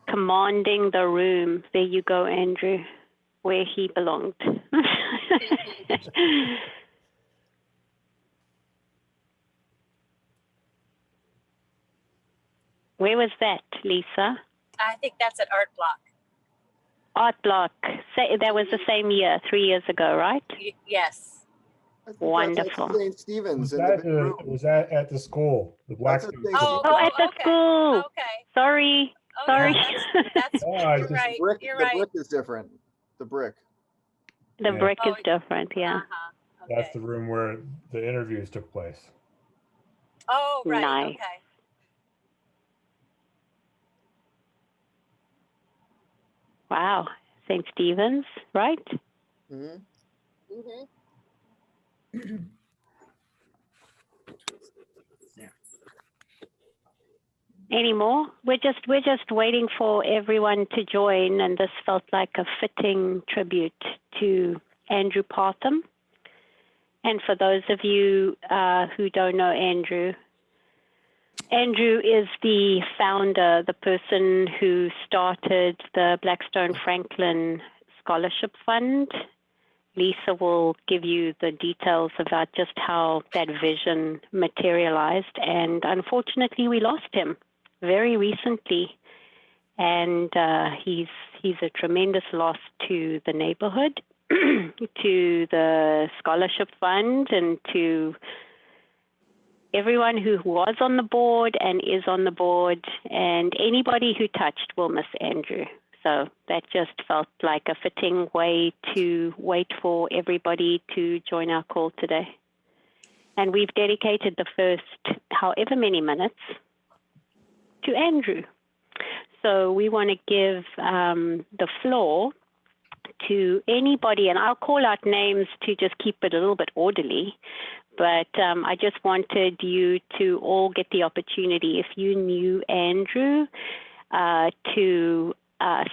commanding the room. There you go, Andrew, where he belonged. Where was that, Lisa? I think that's at Art Block. Art Block. That was the same year, 3 years ago, right? Yes. Wonderful. St. Stephen's. Was that at the school, the Blackstone? Oh, at the school. Okay. Sorry. Oh, Sorry. Yeah, that's you're right. You're right. The brick is different. The brick. The brick is different, yeah. Okay. That's the room where the interviews took place. Oh, right. Nice. Okay. Wow. St. Stephen's, right? Mm-hmm. Mm-hmm. Any more? We're just waiting for everyone to join, and this felt like a fitting tribute to Andrew Parthum. And for those of you who don't know Andrew, Andrew is the founder, the person who started the Blackstone Franklin Scholarship Fund. Lisa will give you the details about just how that vision materialized. And unfortunately, we lost him very recently. And he's a tremendous loss to the neighborhood, to the scholarship fund, and to everyone who was on the board and is on the board, and anybody who touched will miss Andrew. So that just felt like a fitting way to wait for everybody to join our call today. And we've dedicated the first however many minutes to Andrew. So we want to give the floor to anybody, and I'll call out names to just keep it a little bit orderly. But I just wanted you to all get the opportunity, if you knew Andrew, to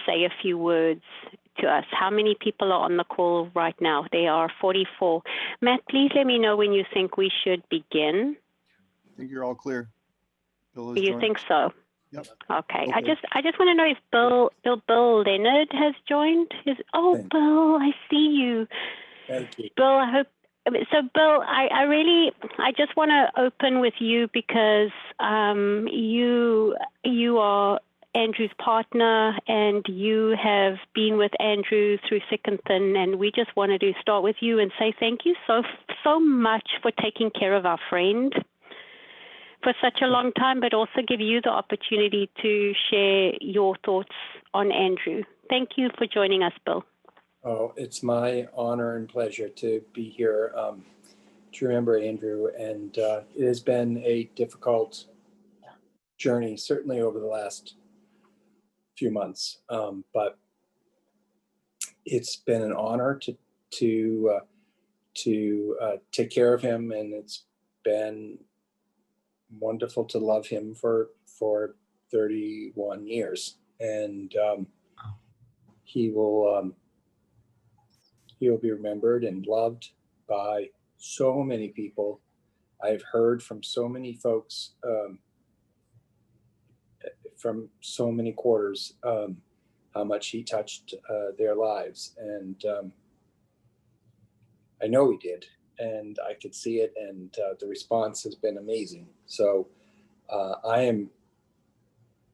say a few words to us. How many people are on the call right now? There are 44. Matt, please let me know when you think we should begin. I think you're all clear. Bill You think so? Yep. Okay. I just want to know if Bill Leonard has joined. Bill, I see you. Thank you. Bill, I hope. So, Bill, I just want to open with you because you are Andrew's partner, and you have been with Andrew through thick and thin, and we just wanted to start with you and say thank you so much for taking care of our friend for such a long time, but also give you the opportunity to share your thoughts on Andrew. Thank you for joining us, Bill. Oh, it's my honor and pleasure to be here to remember Andrew, and it has been a difficult journey, certainly over the last few months, but it's been an honor to take care of him, and it's been wonderful to love him for 31 years, and he will be remembered and loved by so many people. I've heard from so many folks from so many quarters how much he touched their lives, and I know he did, and I could see it, and the response has been amazing. So I am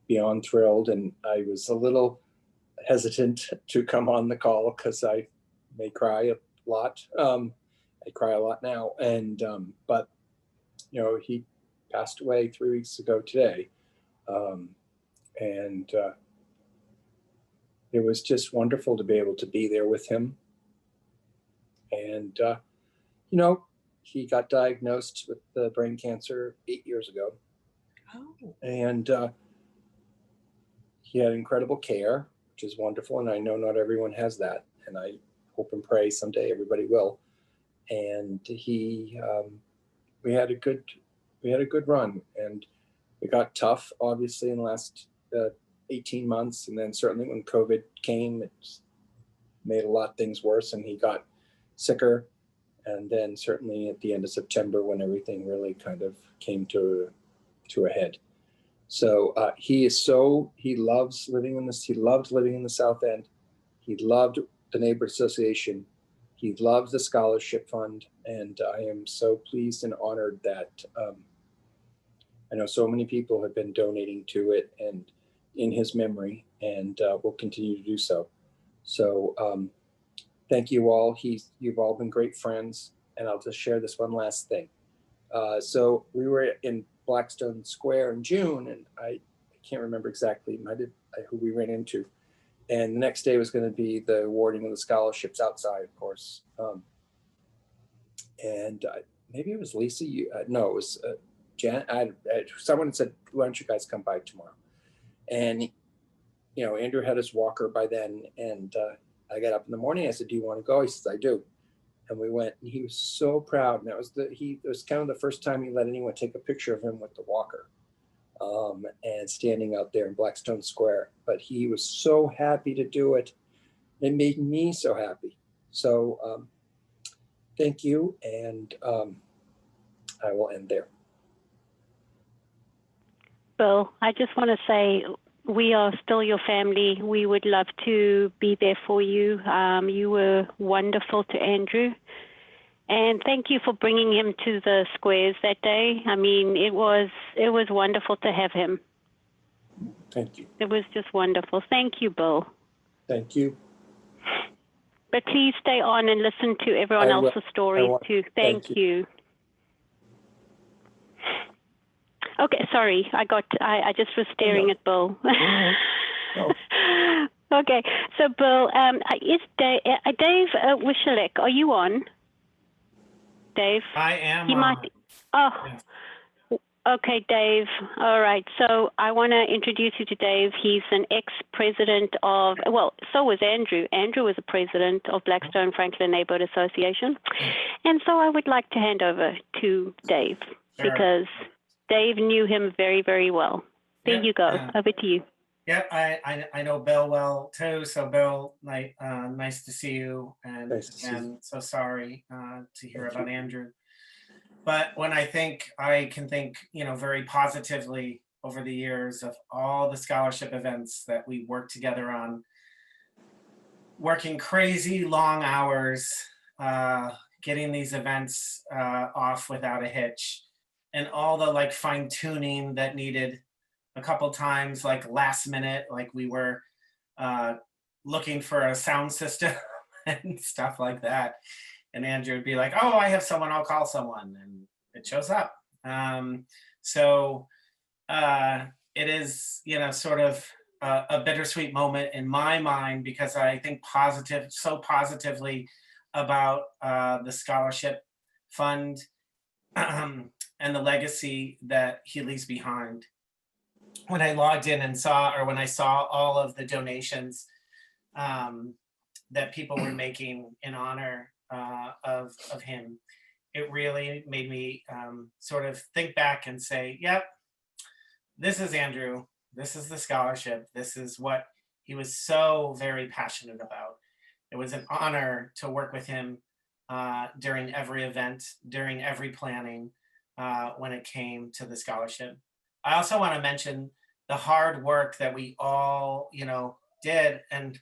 beyond thrilled, and I was a little hesitant to come on the call because I may cry a lot. I cry a lot now, and but he passed away 3 weeks ago today, and it was just wonderful to be able to be there with him. And he got diagnosed with brain cancer 8 years ago. Oh. And he had incredible care, which is wonderful, and I know not everyone has that, and I hope and pray someday everybody will. And we had a good run, and it got tough, obviously, in the last 18 months, and then certainly when COVID came, it made a lot of things worse, and he got sicker. And then certainly at the end of September, when everything really kind of came to a head. So he loves living in this. He loved living in the South End. He loved the neighborhood association. He loved the scholarship fund. And I am so pleased and honored that I know so many people have been donating to it and in his memory, and will continue to do so. So thank you all. You've all been great friends. And I'll just share this one last thing. So we were in Blackstone Square in June, and I can't remember exactly who we ran into. And the next day was going to be the awarding of the scholarships outside, of course. And maybe it was Lisa. No, it was Jan. Someone said, "Why don't you guys come by tomorrow?" And Andrew had his walker by then, and I got up in the morning. I said, "Do you want to go?" He says, "I do." And we went, and he was so proud. And it was kind of the first time he let anyone take a picture of him with the walker, and standing out there in Blackstone Square. But he was so happy to do it. It made me so happy. So thank you, and I will end there. Bill, I just want to say we are still your family. We would love to be there for you. You were wonderful to Andrew. And thank you for bringing him to the squares that day. I mean, it was wonderful to have him. Thank you. It was just wonderful. Thank you, Bill. Thank you. But please stay on and listen to everyone else's stories too. Thank you. Okay, sorry, I just was staring at Bill. No. Okay, so Bill, is Dave Wishelek, are you on? Dave? I am he on. Might, oh, Yes. Okay, Dave. All right, so I want to introduce you to Dave. He's an ex-president of, well, so was Andrew. Andrew was a president of Blackstone and Franklin Neighborhood Association. And so I would like to hand over to Dave, Sure. because Dave knew him very, very well. There you go. Over to you. Yeah, I know Bill well too. So Bill, nice to see you, and Nice to see you. and so sorry to hear about Andrew. But when I can think, very positively over the years of all the scholarship events that we worked together on, working crazy long hours, getting these events off without a hitch, and all the fine tuning that needed a couple times, last minute, we were looking for a sound system and stuff like that. And Andrew would be like, "Oh, I have someone, I'll call someone," and it shows up. So it is, sort of a bittersweet moment in my mind, because I think so positively about the scholarship fund and the legacy that he leaves behind. When I logged in and when I saw all of the donations that people were making in honor of him, it really made me sort of think back and say, yep, this is Andrew. This is the scholarship. This is what he was so very passionate about. It was an honor to work with him during every event, during every planning when it came to the scholarship. I also want to mention the hard work that we all, did, and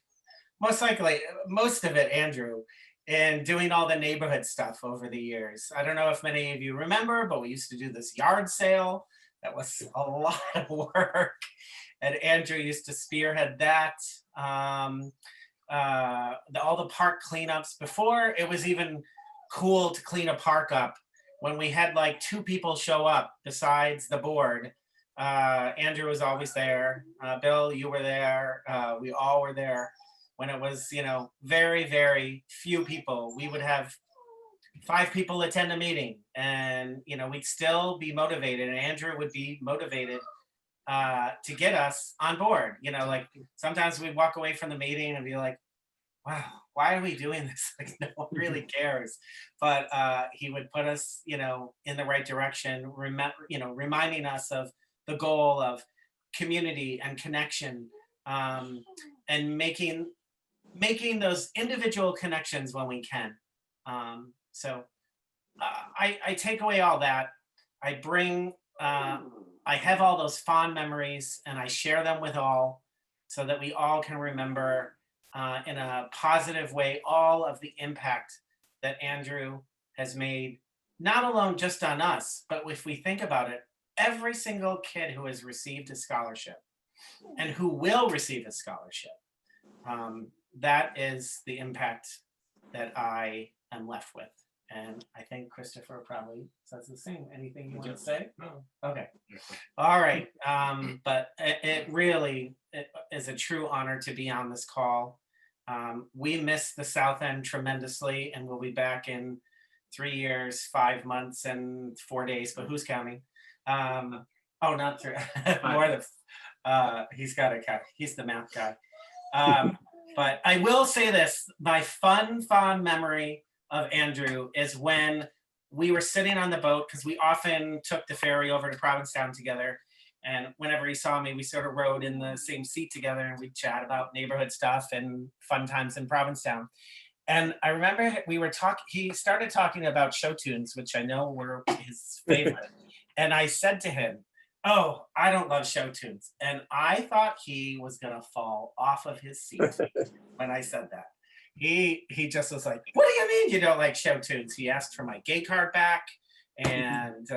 most likely, most of it, Andrew, in doing all the neighborhood stuff over the years. I don't know if many of you remember, but we used to do this yard sale. That was a lot of work. And Andrew used to spearhead that. All the park cleanups. Before it was even cool to clean a park up, when we had 2 people show up besides the board, Andrew was always there. Bill, you were there. We all were there. When it was, very, very few people, we would have 5 people attend a meeting, and, we'd still be motivated, and Andrew would be motivated to get us on board. Sometimes we'd walk away from the meeting and be like, wow, why are we doing this? No one really cares. But he would put us, in the right direction, reminding us of the goal of community and connection, and making those individual connections when we can. So I take away all that. I I have all those fond memories and I share them with all so that we all can remember in a positive way all of the impact that Andrew has made, not alone just on us, but if we think about it, every single kid who has received a scholarship and who will receive a scholarship. That is the impact that I am left with. And I think Christopher probably says the same. Anything you want to say? No. Okay. All right. But it really is a true honor to be on this call. We miss the South End tremendously, and we'll be back in 3 years, 5 months, and 4 days. But who's counting? Oh, not 3. More than. He's got a count. He's the math guy. But I will say this: my fond memory of Andrew is when we were sitting on the boat, because we often took the ferry over to Provincetown together. And whenever he saw me, we sort of rode in the same seat together and we'd chat about neighborhood stuff and fun times in Provincetown. And I remember he started talking about show tunes, which I know were his favorite. And I said to him, "Oh, I don't love show tunes." And I thought he was gonna fall off of his seat when I said that. He just was like, "What do you mean you don't like show tunes?" He asked for my gay card back, and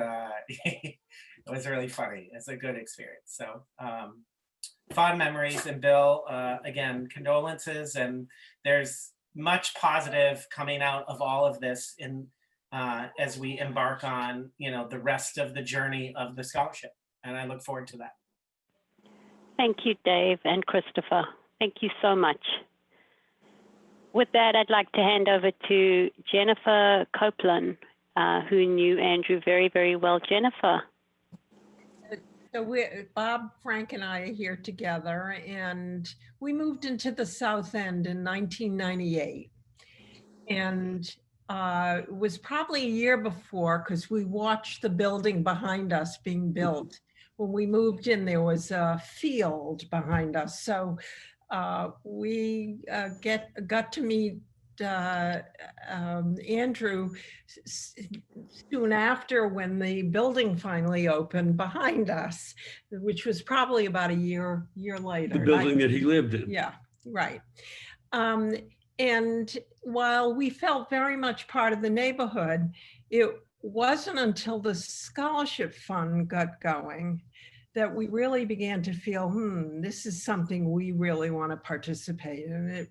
it was really funny. It's a good experience. So fond memories. And Bill, again, condolences. And there's much positive coming out of all of this in as we embark on, the rest of the journey of the scholarship. And I look forward to that. Thank you, Dave and Christopher. Thank you so much. With that, I'd like to hand over to Jennifer Coplon, who knew Andrew very, very well. Jennifer. So Bob, Frank, and I are here together, and we moved into the South End in 1998. And it was probably a year before, because we watched the building behind us being built. When we moved in, there was a field behind us. So we got to meet Andrew soon after, when the building finally opened behind us, which was probably about a year later. The building that he lived in. Yeah, right. And while we felt very much part of the neighborhood, it wasn't until the scholarship fund got going that we really began to feel, this is something we really want to participate in. It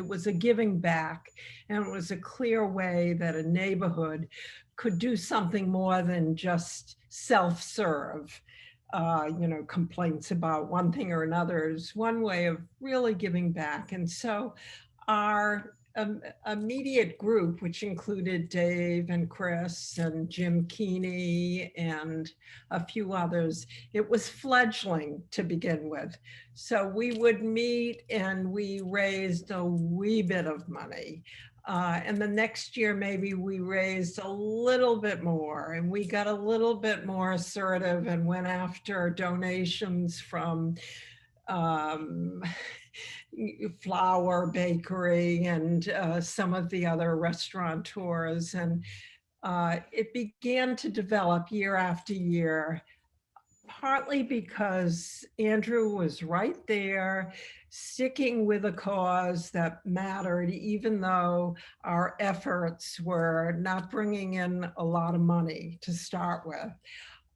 was a giving back, and it was a clear way that a neighborhood could do something more than just self-serve. Complaints about one thing or another is one way of really giving back. And so our immediate group, which included Dave and Chris and Jim Keeney and a few others, it was fledgling to begin with. So we would meet and we raised a wee bit of money. And the next year, maybe we raised a little bit more, and we got a little bit more assertive and went after donations from Flour Bakery and some of the other restaurateurs. And it began to develop year after year, partly because Andrew was right there, sticking with a cause that mattered, even though our efforts were not bringing in a lot of money to start with.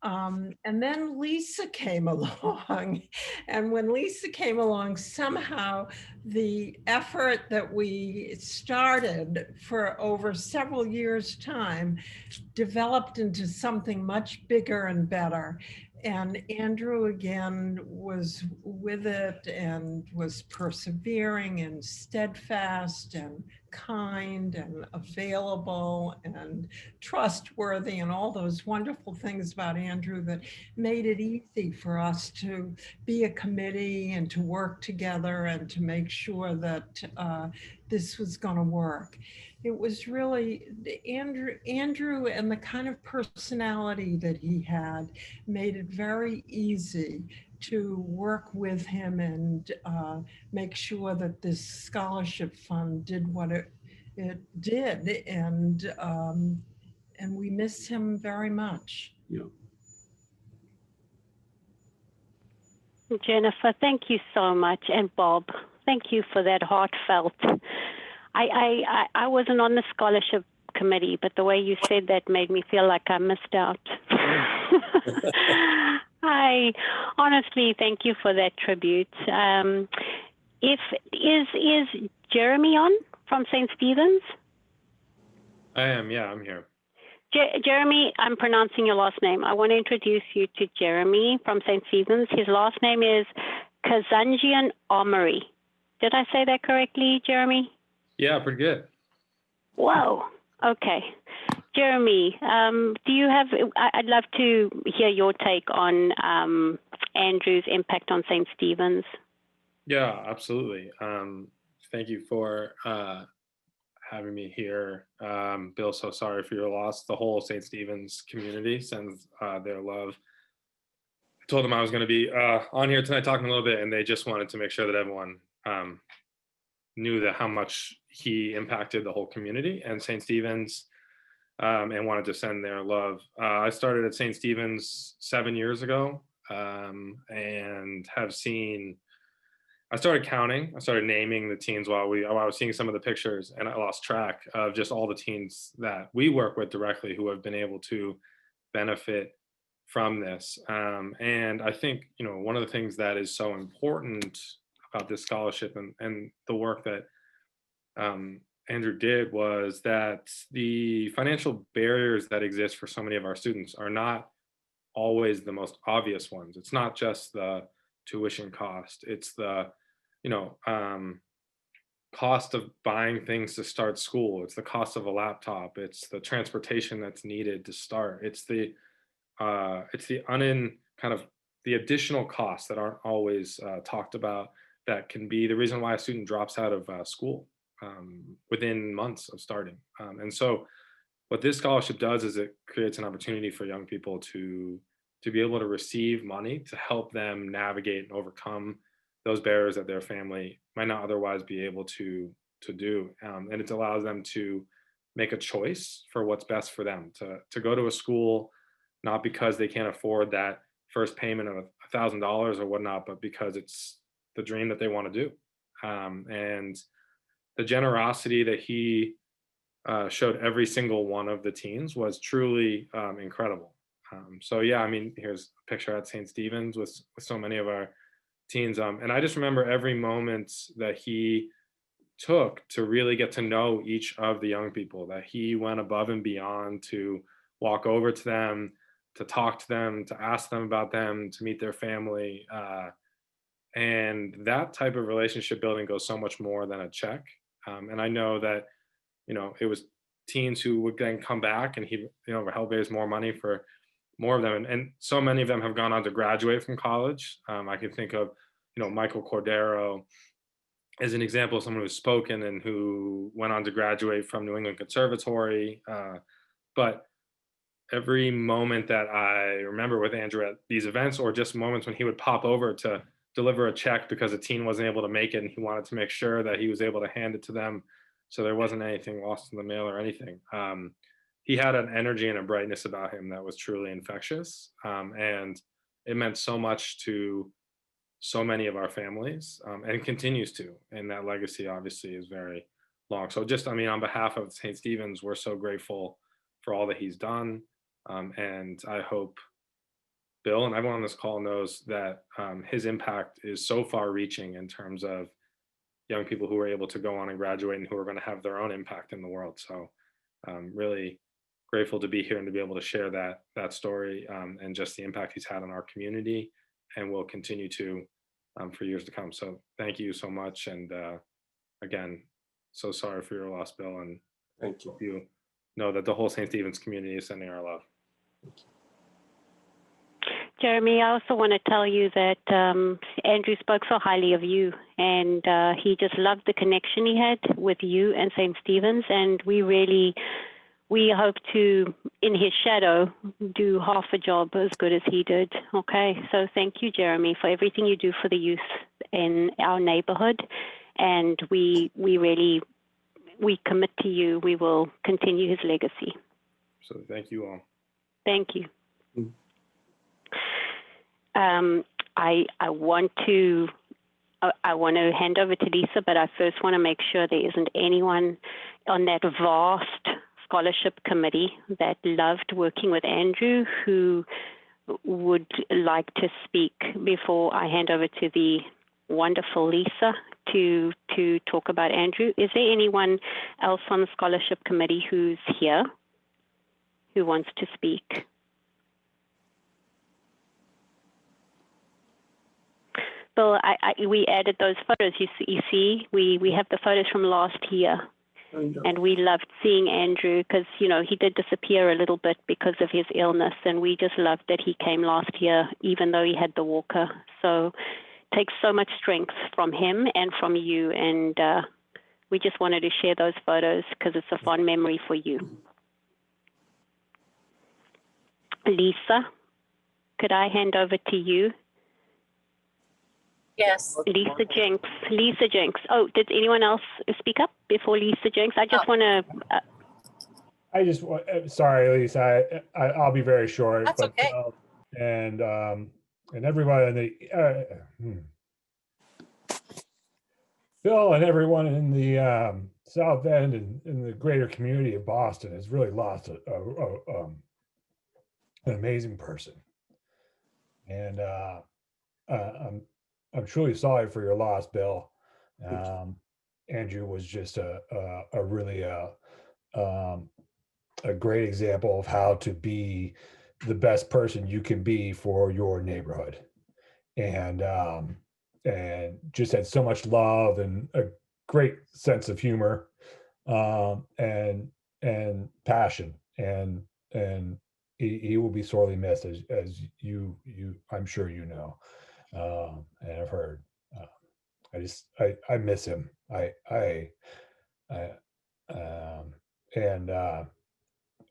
And then Lisa came along. And when Lisa came along, somehow the effort that we started for over several years' time developed into something much bigger and better. And Andrew again was with it and was persevering and steadfast and kind and available and trustworthy, and all those wonderful things about Andrew that made it easy for us to be a committee and to work together and to make sure that this was going to work. It was really Andrew and the kind of personality that he had made it very easy to work with him and make sure that this scholarship fund did what it did. And we miss him very much. Yeah. Jennifer, thank you so much. And Bob, thank you for that heartfelt. I wasn't on the scholarship committee, but the way you said that made me feel like I missed out. I honestly thank you for that tribute. Is Jeremy on from St. Stephen's? I am, yeah, I'm here. Jeremy, I'm pronouncing your last name. I want to introduce you to Jeremy from St. Stephen's. His last name is Kazanjian-Amory. Did I say that correctly, Jeremy? Yeah, pretty good. Whoa. Okay. Jeremy, do you have, I'd love to hear your take on Andrew's impact on St. Stephen's. Yeah, absolutely. Thank you for having me here. Bill, so sorry for your loss. The whole St. Stephen's community sends their love. I told them I was going to be on here tonight talking a little bit, and they just wanted to make sure that everyone knew that how much he impacted the whole community and St. Stephen's, and wanted to send their love. I started at St. Stephen's 7 years ago, and have seen, I started counting, I started naming the teens while I was seeing some of the pictures, and I lost track of just all the teens that we work with directly who have been able to benefit from this. And I think, you know, one of the things that is so important about this scholarship and the work that Andrew did was that the financial barriers that exist for so many of our students are not always the most obvious ones. It's not just the tuition cost, it's the, you know, cost of buying things to start school, it's the cost of a laptop, it's the transportation that's needed to start, it's the kind of the additional costs that aren't always talked about, that can be the reason why a student drops out of school within months of starting. And so what this scholarship does is it creates an opportunity for young people to be able to receive money to help them navigate and overcome those barriers that their family might not otherwise be able to do. And it allows them to make a choice for what's best for them, to go to a school, not because they can't afford that first payment of $1,000 or whatnot, but because it's the dream that they want to do. And the generosity that he showed every single one of the teens was truly incredible. So yeah, I mean, here's a picture at St. Stephen's with so many of our teens. And I just remember every moment that he took to really get to know each of the young people, that he went above and beyond to walk over to them, to talk to them, to ask them about them, to meet their family. And that type of relationship building goes so much more than a check. And I know that, you know, it was teens who would then come back and he, you know, helped raise more money for more of them. And so many of them have gone on to graduate from college. I can think of, you know, Michael Cordero as an example of someone who's spoken and who went on to graduate from New England Conservatory. But every moment that I remember with Andrew at these events, or just moments when he would pop over to deliver a check because a teen wasn't able to make it and he wanted to make sure that he was able to hand it to them so there wasn't anything lost in the mail or anything. He had an energy and a brightness about him that was truly infectious. And it meant so much to so many of our families, and continues to, and that legacy obviously is very long. So just, I mean, on behalf of St. Stephen's, we're so grateful for all that he's done. And I hope Bill and everyone on this call knows that his impact is so far reaching in terms of young people who are able to go on and graduate and who are going to have their own impact in the world. So really grateful to be here and to be able to share that story, and just the impact he's had on our community and will continue to for years to come. So thank you so much. And again, so sorry for your loss, Bill. And thank you. You know that the whole St. Stephen's community is sending our love. Jeremy, I also want to tell you that Andrew spoke so highly of you, and he just loved the connection he had with you and St. Stephen's, and we hope to, in his shadow, do half a job as good as he did. Okay, so thank you, Jeremy, for everything you do for the youth in our neighborhood, and we commit to you. We will continue his legacy. So thank you all. Thank you. I want to hand over to Lisa, but I first want to make sure there isn't anyone on that vast scholarship committee that loved working with Andrew who would like to speak before I hand over to the wonderful Lisa to talk about Andrew. Is there anyone else on the scholarship committee who's here who wants to speak? Bill, we added those photos. You see, we have the photos from last year. And we loved seeing Andrew because, you know, he did disappear a little bit because of his illness. And we just loved that he came last year, even though he had the walker. So it takes so much strength from him and from you. And we just wanted to share those photos because it's a fond memory for you. Lisa, could I hand over to you? Yes. Lisa Jenks. Lisa Jenks. Oh, did anyone else speak up before Lisa Jenks? I just want to. I just sorry, Lisa. I'll be very short. That's okay. And everyone in the Bill and everyone in the South End and in the greater community of Boston has really lost an amazing person. And I'm truly sorry for your loss, Bill. Andrew was just a really a great example of how to be the best person you can be for your neighborhood, and just had so much love and a great sense of humor, and passion, and he will be sorely missed, as you I'm sure you know. And I've heard. I miss him. And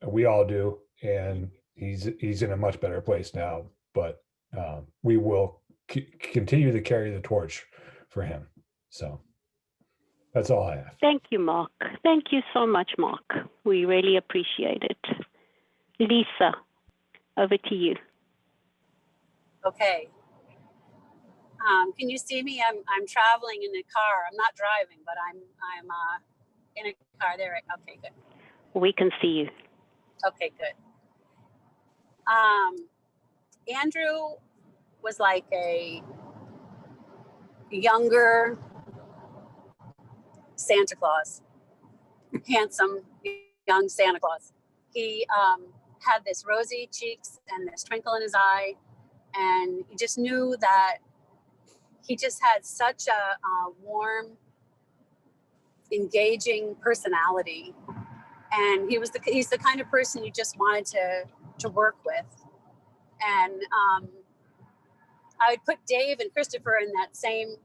we all do. And he's in a much better place now. But we will continue to carry the torch for him. So that's all I have. Thank you, Mark. Thank you so much, Mark. We really appreciate it. Lisa, over to you. Okay. Can you see me? I'm traveling in a car. I'm not driving, but I'm in a car. There. Okay, good. We can see you. Okay, good. Andrew was like a younger Santa Claus, handsome young Santa Claus. He had this rosy cheeks and this twinkle in his eye, and you just knew that he just had such a warm, engaging personality, and he's the kind of person you just wanted to work with. And I would put Dave and Christopher in that same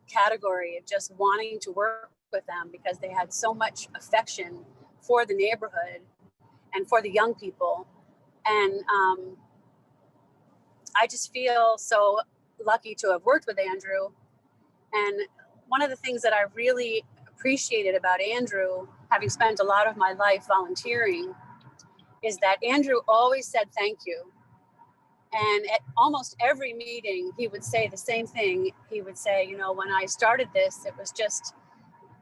category of just wanting to work with them because they had so much affection for the neighborhood and for the young people. And I just feel so lucky to have worked with Andrew. And one of the things that I really appreciated about Andrew, having spent a lot of my life volunteering, is that Andrew always said thank you. And at almost every meeting, he would say the same thing. He would say, you know, when I started this, it was just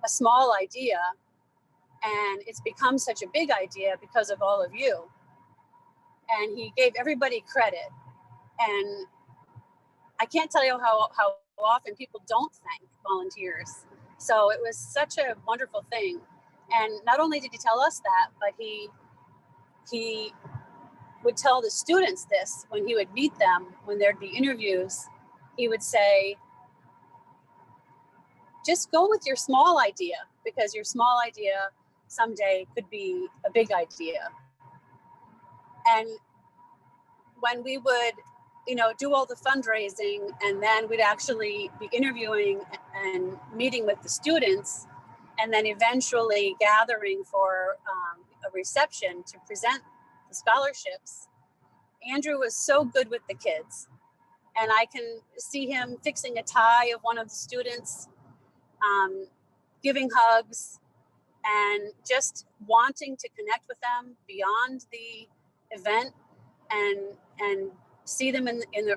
a small idea, and it's become such a big idea because of all of you. And he gave everybody credit. And I can't tell you how often people don't thank volunteers. So it was such a wonderful thing. And not only did he tell us that, but he would tell the students this when he would meet them, when there'd be interviews. He would say, just go with your small idea, because your small idea someday could be a big idea. And when we would, you know, do all the fundraising, and then we'd actually be interviewing and meeting with the students, and then eventually gathering for a reception to present the scholarships, Andrew was so good with the kids. And I can see him fixing a tie of one of the students, giving hugs, and just wanting to connect with them beyond the event, and see them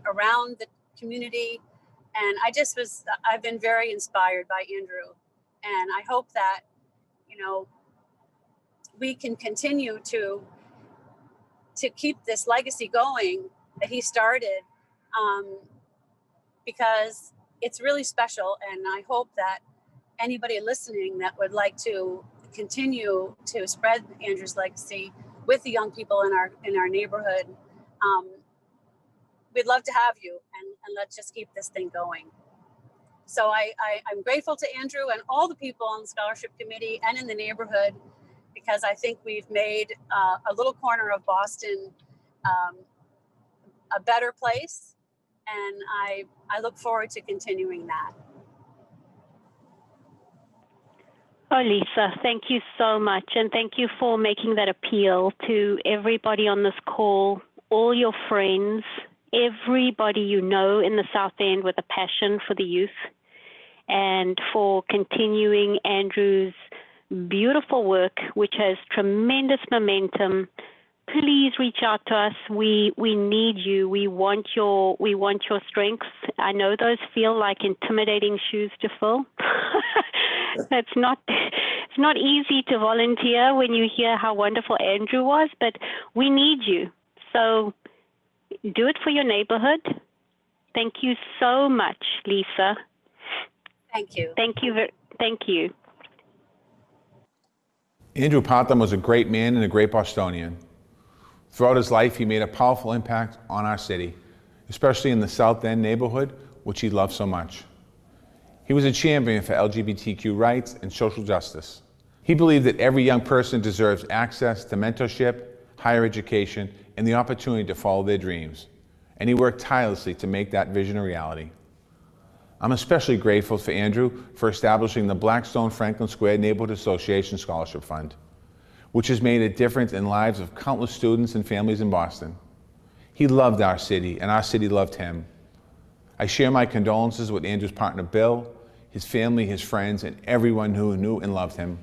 around community. And I've been very inspired by Andrew. And I hope that, we can continue to keep this legacy going that he started, because it's really special. And I hope that anybody listening that would like to continue to spread Andrew's legacy with the young people in our neighborhood, we'd love to have you, and let's just keep this thing going. So I'm grateful to Andrew and all the people on the scholarship committee and in the neighborhood, because I think we've made a little corner of Boston a better place. And I look forward to continuing that. Oh, Lisa, thank you so much. And thank you for making that appeal to everybody on this call, all your friends, everybody you know in the South End with a passion for the youth, and for continuing Andrew's beautiful work, which has tremendous momentum. Please reach out to us. We need you. We want your strengths. I know those feel like intimidating shoes to fill. It's not easy to volunteer when you hear how wonderful Andrew was, but we need you. So do it for your neighborhood. Thank you so much, Lisa. Thank you. Thank you. Andrew Parthum was a great man and a great Bostonian. Throughout his life, he made a powerful impact on our city, especially in the South End neighborhood, which he loved so much. He was a champion for LGBTQ rights and social justice. He believed that every young person deserves access to mentorship, higher education, and the opportunity to follow their dreams. And he worked tirelessly to make that vision a reality. I'm especially grateful for Andrew for establishing the Blackstone and Franklin Squares Neighborhood Association Scholarship Fund, which has made a difference in lives of countless students and families in Boston. He loved our city, and our city loved him. I share my condolences with Andrew's partner, Bill, his family, his friends, and everyone who knew and loved him.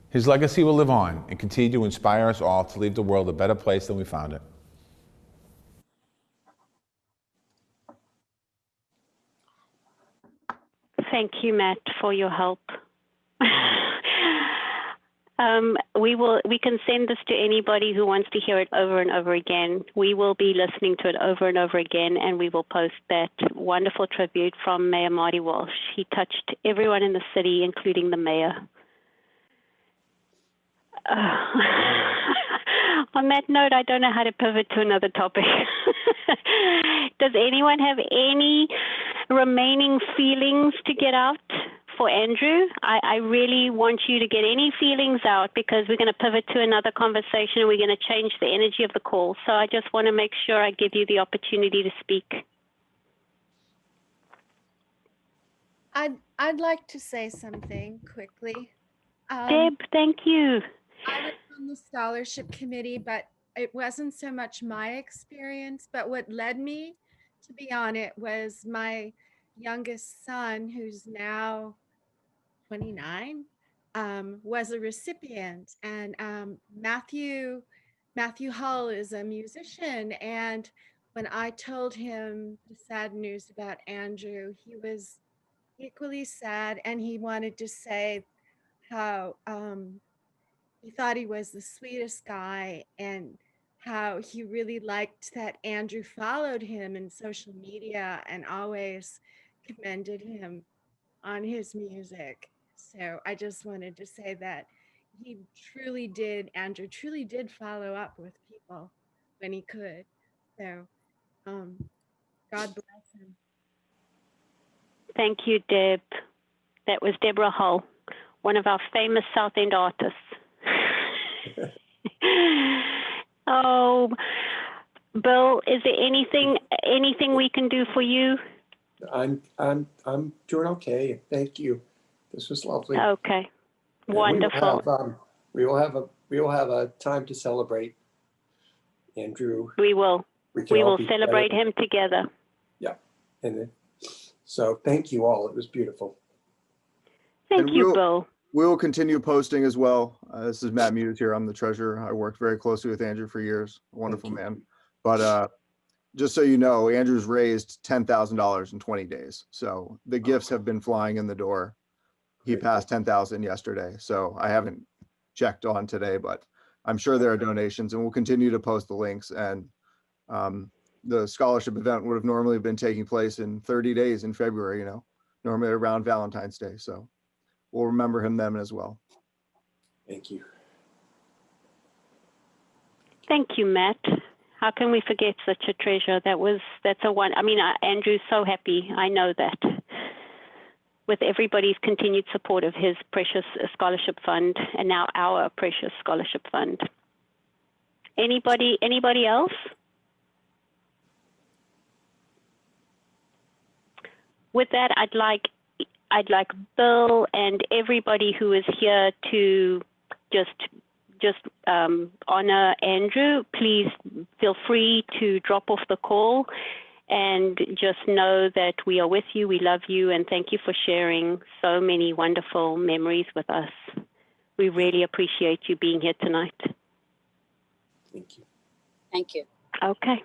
His legacy will live on and continue to inspire us all to leave the world a better place than we found it. Thank you, Matt, for your help. We can send this to anybody who wants to hear it over and over again. We will be listening to it over and over again, and we will post that wonderful tribute from Mayor Marty Walsh. He touched everyone in the city, including the mayor. On that note, I don't know how to pivot to another topic. Does anyone have any remaining feelings to get out for Andrew? I really want you to get any feelings out, because we're going to pivot to another conversation and we're going to change the energy of the call. So I just want to make sure I give you the opportunity to speak. I'd like to say something quickly. Deb, thank you. I was on the scholarship committee, but it wasn't so much my experience, but what led me to be on it was my youngest son, who's now 29, was a recipient. And Matthew Hull is a musician. And when I told him the sad news about Andrew, he was equally sad. And he wanted to say how he thought he was the sweetest guy, and how he really liked that Andrew followed him in social media and always commended him on his music. So I just wanted to say that Andrew truly did follow up with people when he could. So God bless him. Thank you, Deb. That was Deborah Hull, one of our famous South End artists. Oh, Bill, is there anything we can do for you? I'm doing okay. Thank you. This was lovely. Okay, wonderful. We will have a time to celebrate Andrew. We will. We will celebrate him together. Yeah, so thank you all. It was beautiful. Thank you, Bill. We will continue posting as well. This is Matt Muse here. I'm the treasurer. I worked very closely with Andrew for years. A wonderful man. But just so you know, Andrew's raised $10,000 in 20 days. So the gifts have been flying in the door. He passed 10,000 yesterday. So I haven't checked on today, but I'm sure there are donations, and we'll continue to post the links. And the scholarship event would have normally been taking place in 30 days in February, you know, normally around Valentine's Day. So we'll remember him then as well. Thank you. Thank you, Matt. How can we forget such a treasure? That's a one. I mean, Andrew's so happy. I know that. With everybody's continued support of his precious scholarship fund, and now our precious scholarship fund. Anybody else? With that, I'd like Bill and everybody who is here to just honor Andrew. Please feel free to drop off the call and just know that we are with you, we love you, and thank you for sharing so many wonderful memories with us. We really appreciate you being here tonight. Thank you. Thank you. Okay.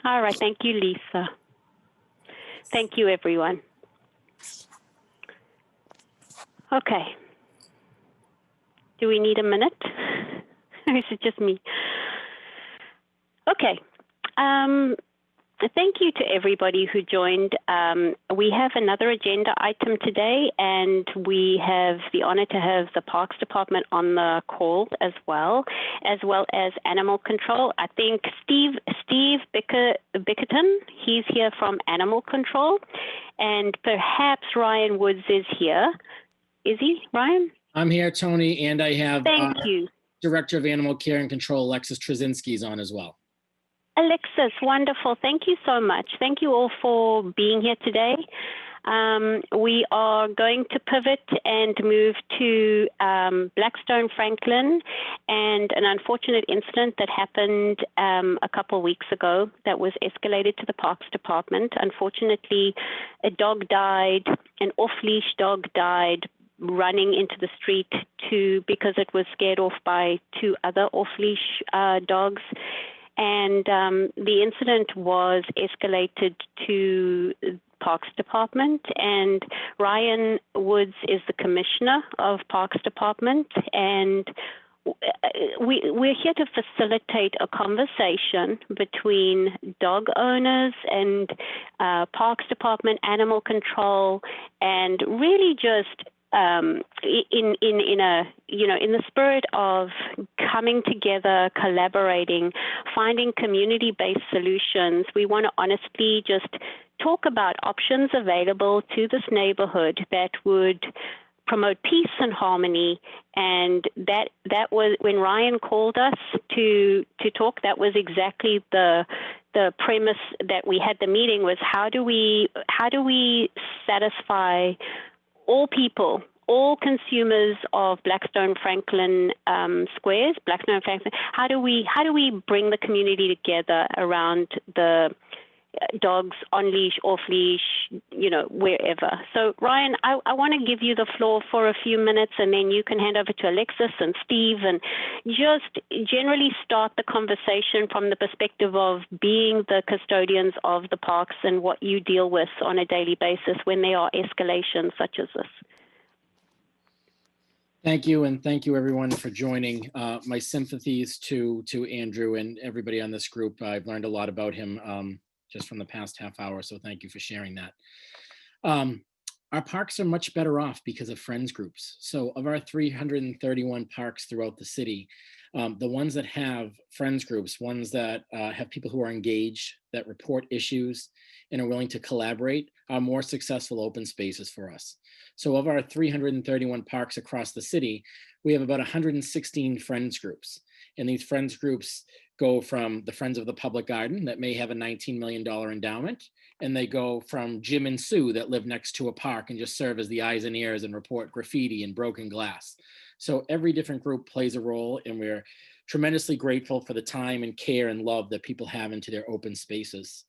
All right. Thank you, Lisa. Thank you, everyone. Okay. Do we need a minute? Or is it just me? Okay. Thank you to everybody who joined. We have another agenda item today, and we have the honor to have the Parks Department on the call as well as Animal Control. I think Steve Bickerton, he's here from Animal Control, and perhaps Ryan Woods is here. Is he, Ryan? I'm here, Tony, and I have Thank you. Director of Animal Care and Control, Alexis Trzynski's on as well. Alexis, wonderful. Thank you so much. Thank you all for being here today. We are going to pivot and move to Blackstone, Franklin, and an unfortunate incident that happened a couple of weeks ago that was escalated to the Parks Department. Unfortunately, a dog died, an off-leash dog died running into the street because it was scared off by two other off-leash dogs. And the incident was escalated to Parks Department, and Ryan Woods is the commissioner of Parks Department, and we're here to facilitate a conversation between dog owners and Parks Department, Animal Control, and really just in the spirit of coming together, collaborating, finding community-based solutions. We want to honestly just talk about options available to this neighborhood that would promote peace and harmony. And that was when Ryan called us to talk. That was exactly the premise that we had the meeting was how do we satisfy all people, all consumers of Blackstone Franklin Squares, Blackstone and Franklin. How do we bring the community together around the dogs on leash, off leash, wherever. So Ryan, I want to give you the floor for a few minutes, and then you can hand over to Alexis and Steve, and just generally start the conversation from the perspective of being the custodians of the parks and what you deal with on a daily basis when there are escalations such as this. Thank you, and thank you everyone for joining. My sympathies to Andrew and everybody on this group. I've learned a lot about him just from the past half hour, so thank you for sharing that. Our parks are much better off because of friends groups. So of our 331 parks throughout the city, the ones that have friends groups, ones that have people who are engaged, that report issues and are willing to collaborate, are more successful open spaces for us. So of our 331 parks across the city, we have about 116 friends groups. And these friends groups go from the Friends of the Public Garden that may have a $19 million endowment, and they go from Jim and Sue that live next to a park and just serve as the eyes and ears and report graffiti and broken glass. So every different group plays a role, and we're tremendously grateful for the time and care and love that people have into their open spaces.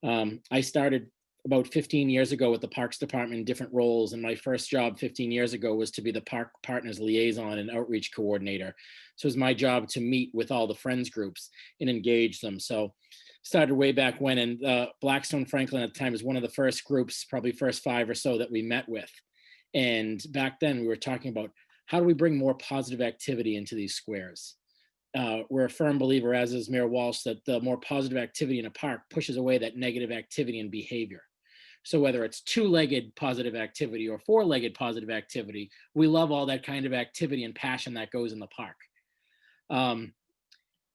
I started about 15 years ago with the Parks Department in different roles, and my first job 15 years ago was to be the Park Partners Liaison and Outreach Coordinator. So it was my job to meet with all the friends groups and engage them. So started way back when, and Blackstone Franklin at the time was one of the first groups, probably first 5 or so that we met with. And back then we were talking about how do we bring more positive activity into these squares? We're a firm believer, as is Mayor Walsh, that the more positive activity in a park pushes away that negative activity and behavior. So whether it's 2-legged positive activity or 4-legged positive activity, we love all that kind of activity and passion that goes in the park.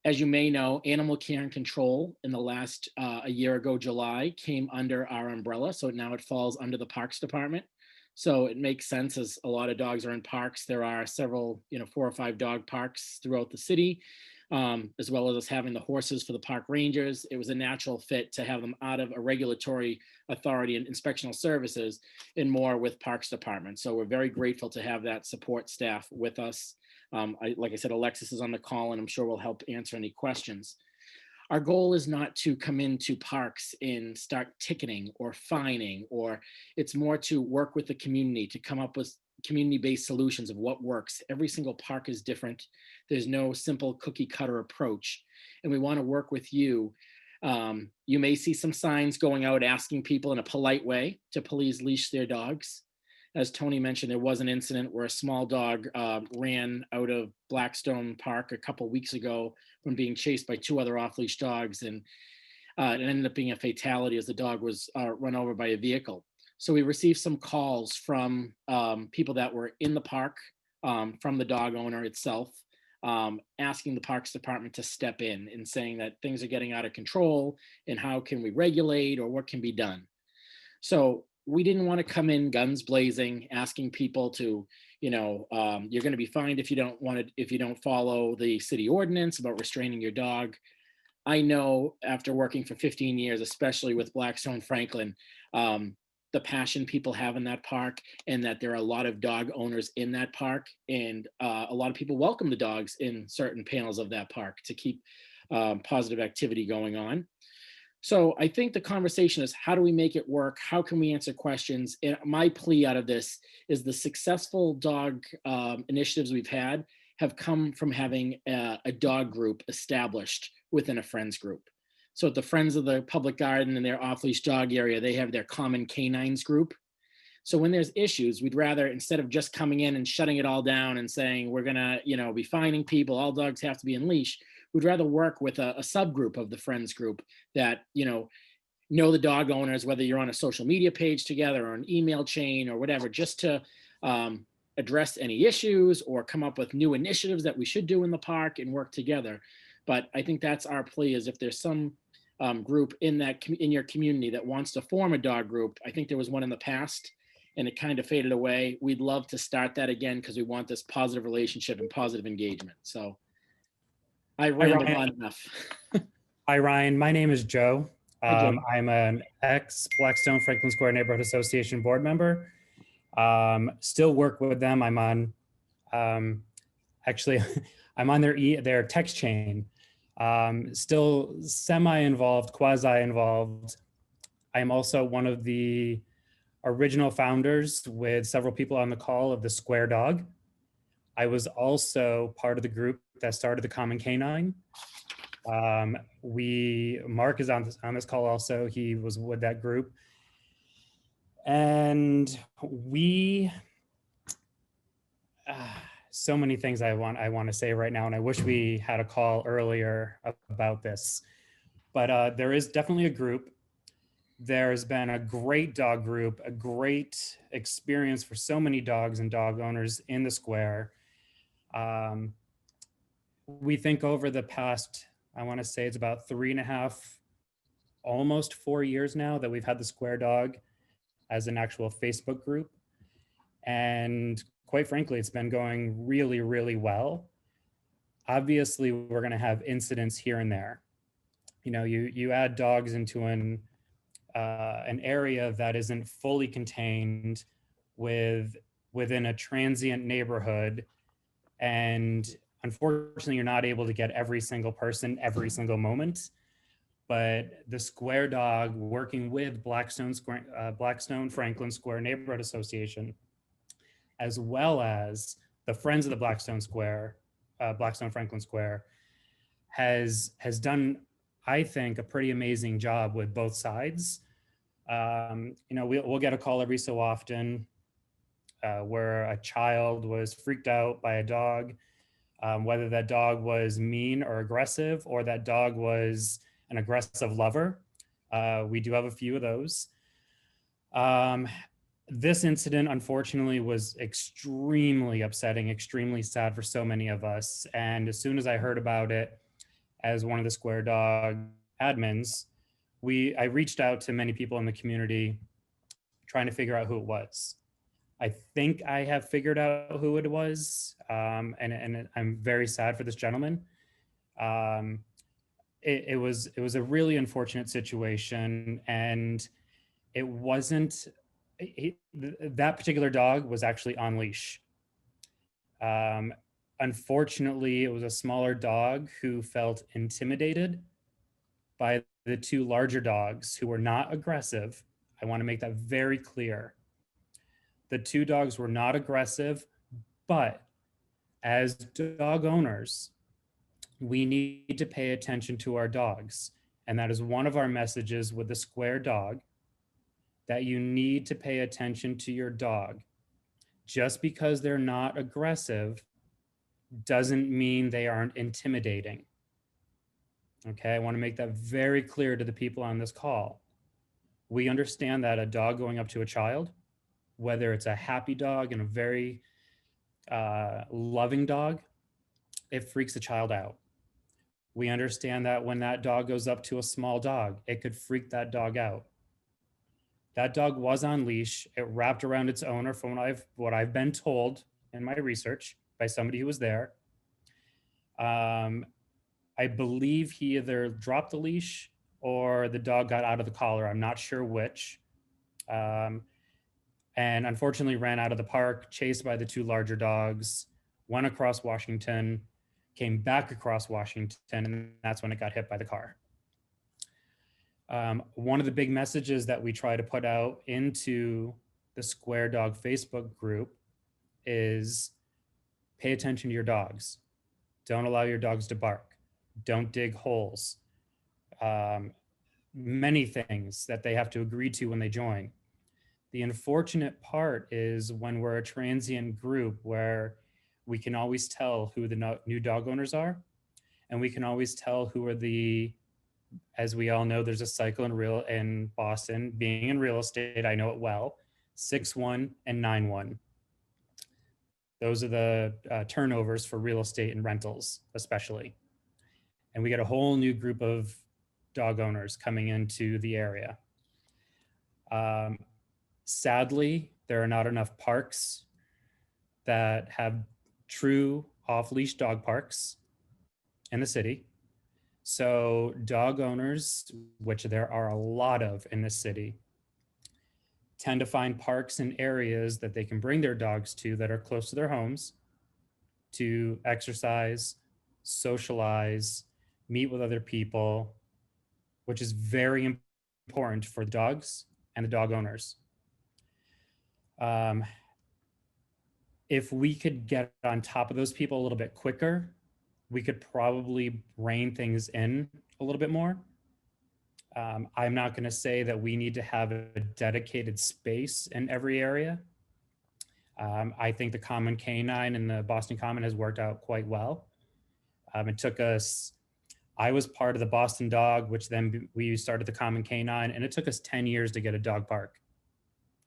As you may know, animal care and control in the last, a year ago, July, came under our umbrella. So now it falls under the Parks Department. So it makes sense, as a lot of dogs are in parks. There are several, 4 or 5 dog parks throughout the city, as well as us having the horses for the park rangers. It was a natural fit to have them out of a regulatory authority and inspectional services and more with Parks Department. So we're very grateful to have that support staff with us. Like I said, Alexis is on the call, and I'm sure will help answer any questions. Our goal is not to come into parks and start ticketing or fining, or it's more to work with the community to come up with community-based solutions of what works. Every single park is different. There's no simple cookie cutter approach. And we want to work with you. You may see some signs going out asking people in a polite way to please leash their dogs. As Tony mentioned, there was an incident where a small dog ran out of Blackstone Park a couple weeks ago from being chased by 2 other off-leash dogs, and it ended up being a fatality as the dog was run over by a vehicle. So we received some calls from people that were in the park, from the dog owner itself, asking the Parks Department to step in and saying that things are getting out of control and how can we regulate or what can be done. So we didn't want to come in guns blazing, asking people to, you're going to be fined if you don't follow the city ordinance about restraining your dog. I know, after working for 15 years, especially with Blackstone Franklin, the passion people have in that park, and that there are a lot of dog owners in that park, and a lot of people welcome the dogs in certain panels of that park to keep positive activity going on. So I think the conversation is, how do we make it work? How can we answer questions? And my plea out of this is the successful dog initiatives we've had have come from having a dog group established within a friends group. So at the Friends of the Public Garden in their off-leash dog area, they have their common canines group. So when there's issues, we'd rather, instead of just coming in and shutting it all down and saying, we're gonna, be fining people, all dogs have to be in leash, we'd rather work with a subgroup of the friends group that, know the dog owners, whether you're on a social media page together or an email chain or whatever, just to address any issues or come up with new initiatives that we should do in the park and work together. But I think that's our plea, is if there's some group in your community that wants to form a dog group. I think there was one in the past and it kind of faded away. We'd love to start that again because we want this positive relationship and positive engagement. So I rambled on enough. Hi, Ryan. My name is Joe. Hi, Joe. I'm an ex-Blackstone Franklin Square Neighborhood Association board member. Still work with them. I'm on, actually, I'm on their text chain. Still semi-involved, quasi-involved. I'm also one of the original founders, with several people on the call, of the Square Dog. I was also part of the group that started the Common Canine. Mark is on this call also. He was with that group. And so many things I want to say right now, and I wish we had a call earlier about this. But there is definitely a group. There's been a great dog group, a great experience for so many dogs and dog owners in the square. We think over the past, I want to say it's about 3.5, almost 4 years now, that we've had the Square Dog as an actual Facebook group. And quite frankly, it's been going really, really well. Obviously, we're going to have incidents here and there. You add dogs into an area that isn't fully contained within a transient neighborhood, and unfortunately, you're not able to get every single person every single moment. But the Square Dog, working with Blackstone Franklin Square Neighborhood Association, as well as the Friends of the Blackstone Franklin Square, has done, I think, a pretty amazing job with both sides. We'll get a call every so often where a child was freaked out by a dog, whether that dog was mean or aggressive, or that dog was an aggressive lover. We do have a few of those. This incident, unfortunately, was extremely upsetting, extremely sad for so many of us. And as soon as I heard about it, as one of the Square Dog admins, I reached out to many people in the community trying to figure out who it was. I think I have figured out who it was, and I'm very sad for this gentleman. It was a really unfortunate situation, and it wasn't. That particular dog was actually on leash. Unfortunately, it was a smaller dog who felt intimidated by the two larger dogs who were not aggressive. I want to make that very clear. The two dogs were not aggressive, but as dog owners, we need to pay attention to our dogs. And that is one of our messages with the Square Dog, that you need to pay attention to your dog. Just because they're not aggressive doesn't mean they aren't intimidating. Okay, I want to make that very clear to the people on this call. We understand that a dog going up to a child, whether it's a happy dog and a very loving dog, it freaks a child out. We understand that when that dog goes up to a small dog, it could freak that dog out. That dog was on leash. It wrapped around its owner from what I've been told in my research by somebody who was there. I believe he either dropped the leash or the dog got out of the collar. I'm not sure which. And unfortunately ran out of the park, chased by the two larger dogs, went across Washington, came back across Washington, and that's when it got hit by the car. One of the big messages that we try to put out into the Square Dog Facebook group is pay attention to your dogs. Don't allow your dogs to bark. Don't dig holes. Many things that they have to agree to when they join. The unfortunate part is when we're a transient group where we can always tell who the new dog owners are, and we can always tell who are as we all know, there's a cycle in Boston. Being in real estate, I know it well, 6-1 and 9-1. Those are the turnovers for real estate and rentals, especially. And we get a whole new group of dog owners coming into the area. Sadly, there are not enough parks that have true off-leash dog parks in the city. So dog owners, which there are a lot of in this city, tend to find parks and areas that they can bring their dogs to that are close to their homes to exercise, socialize, meet with other people, which is very important for the dogs and the dog owners. If we could get on top of those people a little bit quicker, we could probably rein things in a little bit more. I'm not going to say that we need to have a dedicated space in every area. I think the Common Canine and the Boston Common has worked out quite well. It took us, I was part of the Boston Dog, which then we started the Common Canine, and it took us 10 years to get a dog park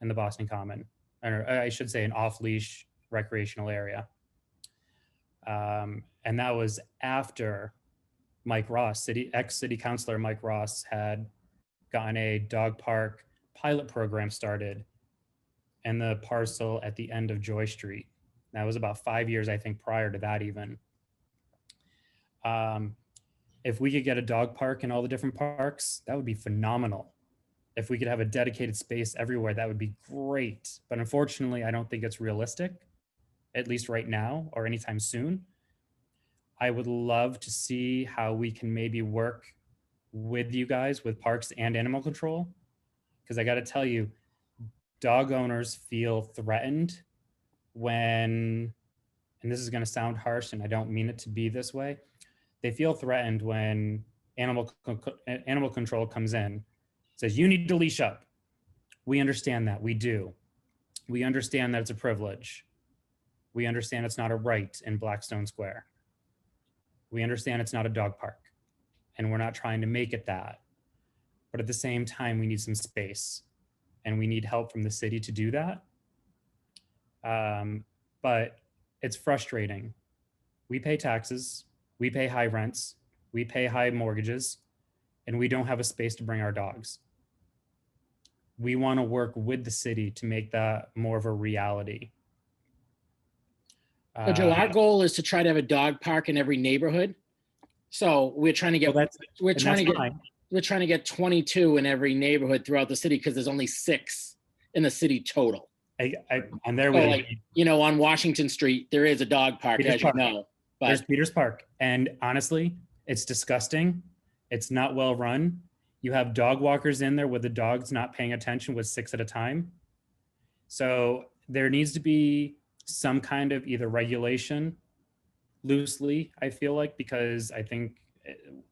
in the Boston Common, or I should say an off-leash recreational area. And that was after Mike Ross, ex-city councilor Mike Ross, had gotten a dog park pilot program started in the parcel at the end of Joy Street. That was about 5 years, I think, prior to that even. If we could get a dog park in all the different parks, that would be phenomenal. If we could have a dedicated space everywhere, that would be great. But unfortunately, I don't think it's realistic, at least right now or anytime soon. I would love to see how we can maybe work with you guys with parks and animal control. Because I got to tell you, dog owners feel threatened when, and this is going to sound harsh and I don't mean it to be this way, they feel threatened when animal control comes in, says you need to leash up. We understand that. We do. We understand that it's a privilege. We understand it's not a right in Blackstone Square. We understand it's not a dog park, and we're not trying to make it that. But at the same time, we need some space, and we need help from the city to do that. But it's frustrating. We pay taxes, we pay high rents, we pay high mortgages, and we don't have a space to bring our dogs. We want to work with the city to make that more of a reality. So Joe, our goal is to try to have a dog park in every neighborhood. So we're trying to get, we're trying to get 22 in every neighborhood throughout the city, because there's only 6 in the city total. And there we, like, you know, on Washington Street, there is a dog park, Peters as Park. you know. But There's Peters Park. And honestly, it's disgusting. It's not well run. You have dog walkers in there with the dogs not paying attention with 6 at a time. So there needs to be some kind of either regulation, loosely, I feel like, because I think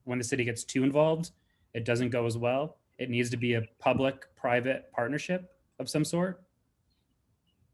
when the city gets too involved, it doesn't go as well. It needs to be a public-private partnership of some sort.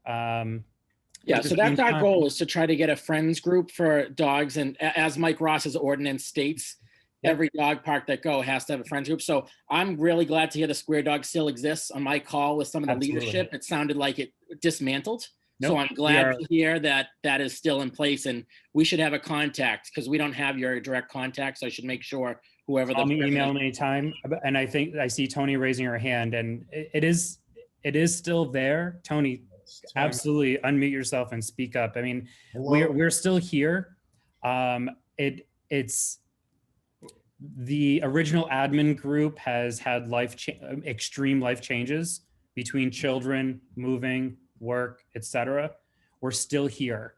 Yeah, so that's our goal, is to try to get a friends group for dogs. And as Mike Ross's ordinance states, every dog park that has to have a friends group. So I'm really glad to hear the Square Dog still exists. On my call with some of the leadership, it sounded like it dismantled. Nope. So I'm glad to hear that that is still in place, and we should have a contact, because we don't have your direct contact. So I should make sure whoever the email me anytime. And I think I see Tony raising her hand, and it is still there. Tony, absolutely unmute yourself and speak up. I mean, we're still here. It's the original admin group has had extreme life changes between children, moving, work, etc. We're still here.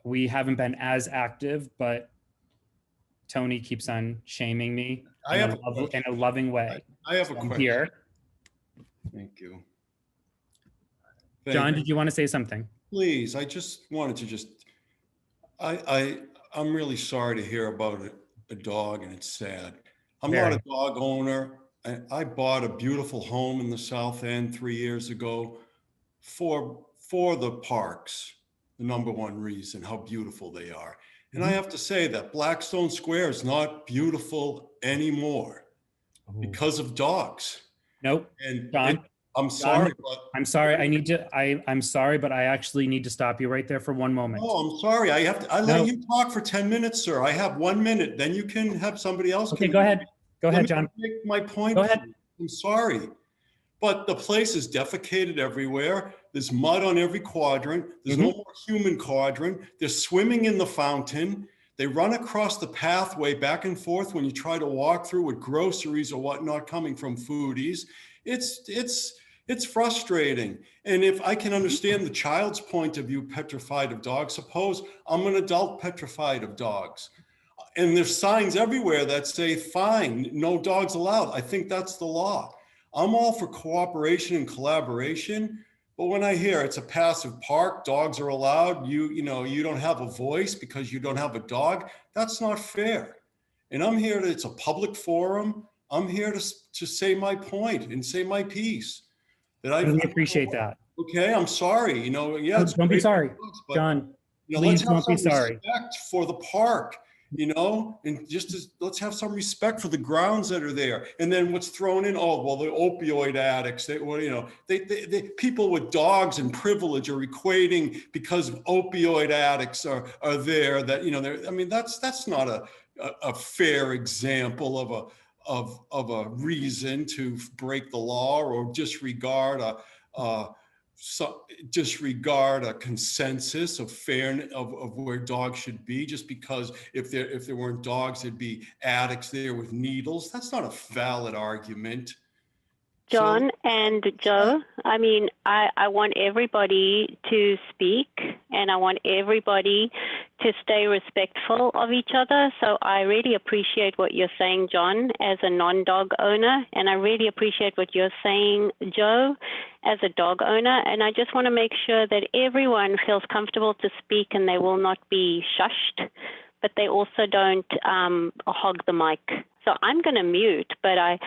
We haven't been as active, but Tony keeps on shaming me in a loving way. I have a question. Here. Thank you. John, did you want to say something? Please, I just wanted to I'm really sorry to hear about a dog, and it's sad. I'm not a dog owner. I bought a beautiful home in the South End 3 years ago for the parks, the #1 reason, how beautiful they are. And I have to say that Blackstone Square is not beautiful anymore because of dogs. Nope. And John, I'm sorry, John, but I'm sorry. I'm sorry, but I actually need to stop you right there for one moment. Oh, I'm sorry. I let you talk for 10 minutes, sir. I have 1 minute. Then you can have somebody else. Okay, go ahead. Go ahead, John. Make my point. Go ahead. I'm sorry. But the place is defecated everywhere. There's mud on every quadrant. There's no more human quadrant. They're swimming in the fountain. They run across the pathway back and forth when you try to walk through with groceries or whatnot coming from foodies. It's frustrating. And if I can understand the child's point of view, petrified of dogs, suppose I'm an adult petrified of dogs. And there's signs everywhere that say, fine, no dogs allowed. I think that's the law. I'm all for cooperation and collaboration, but when I hear it's a passive park, dogs are allowed, you don't have a voice because you don't have a dog, that's not fair. And I'm here it's a public forum. I'm here to say my point and say my piece. I really appreciate that. Okay, I'm sorry. Don't be sorry, John. Please don't be sorry. Respect for the park, and let's have some respect for the grounds that are there. And then what's thrown in? Oh, well, the opioid addicts. People with dogs and privilege are equating because opioid addicts are there. That's not a fair example of a reason to break the law or disregard a consensus of fairness of where dogs should be, just because if there weren't dogs, there'd be addicts there with needles. That's not a valid argument. John and Joe, I want everybody to speak, and I want everybody to stay respectful of each other. So I really appreciate what you're saying, John, as a non-dog owner, and I really appreciate what you're saying, Joe, as a dog owner. And I just want to make sure that everyone feels comfortable to speak and they will not be shushed but they also don't hog the mic. So I'm going to mute, but I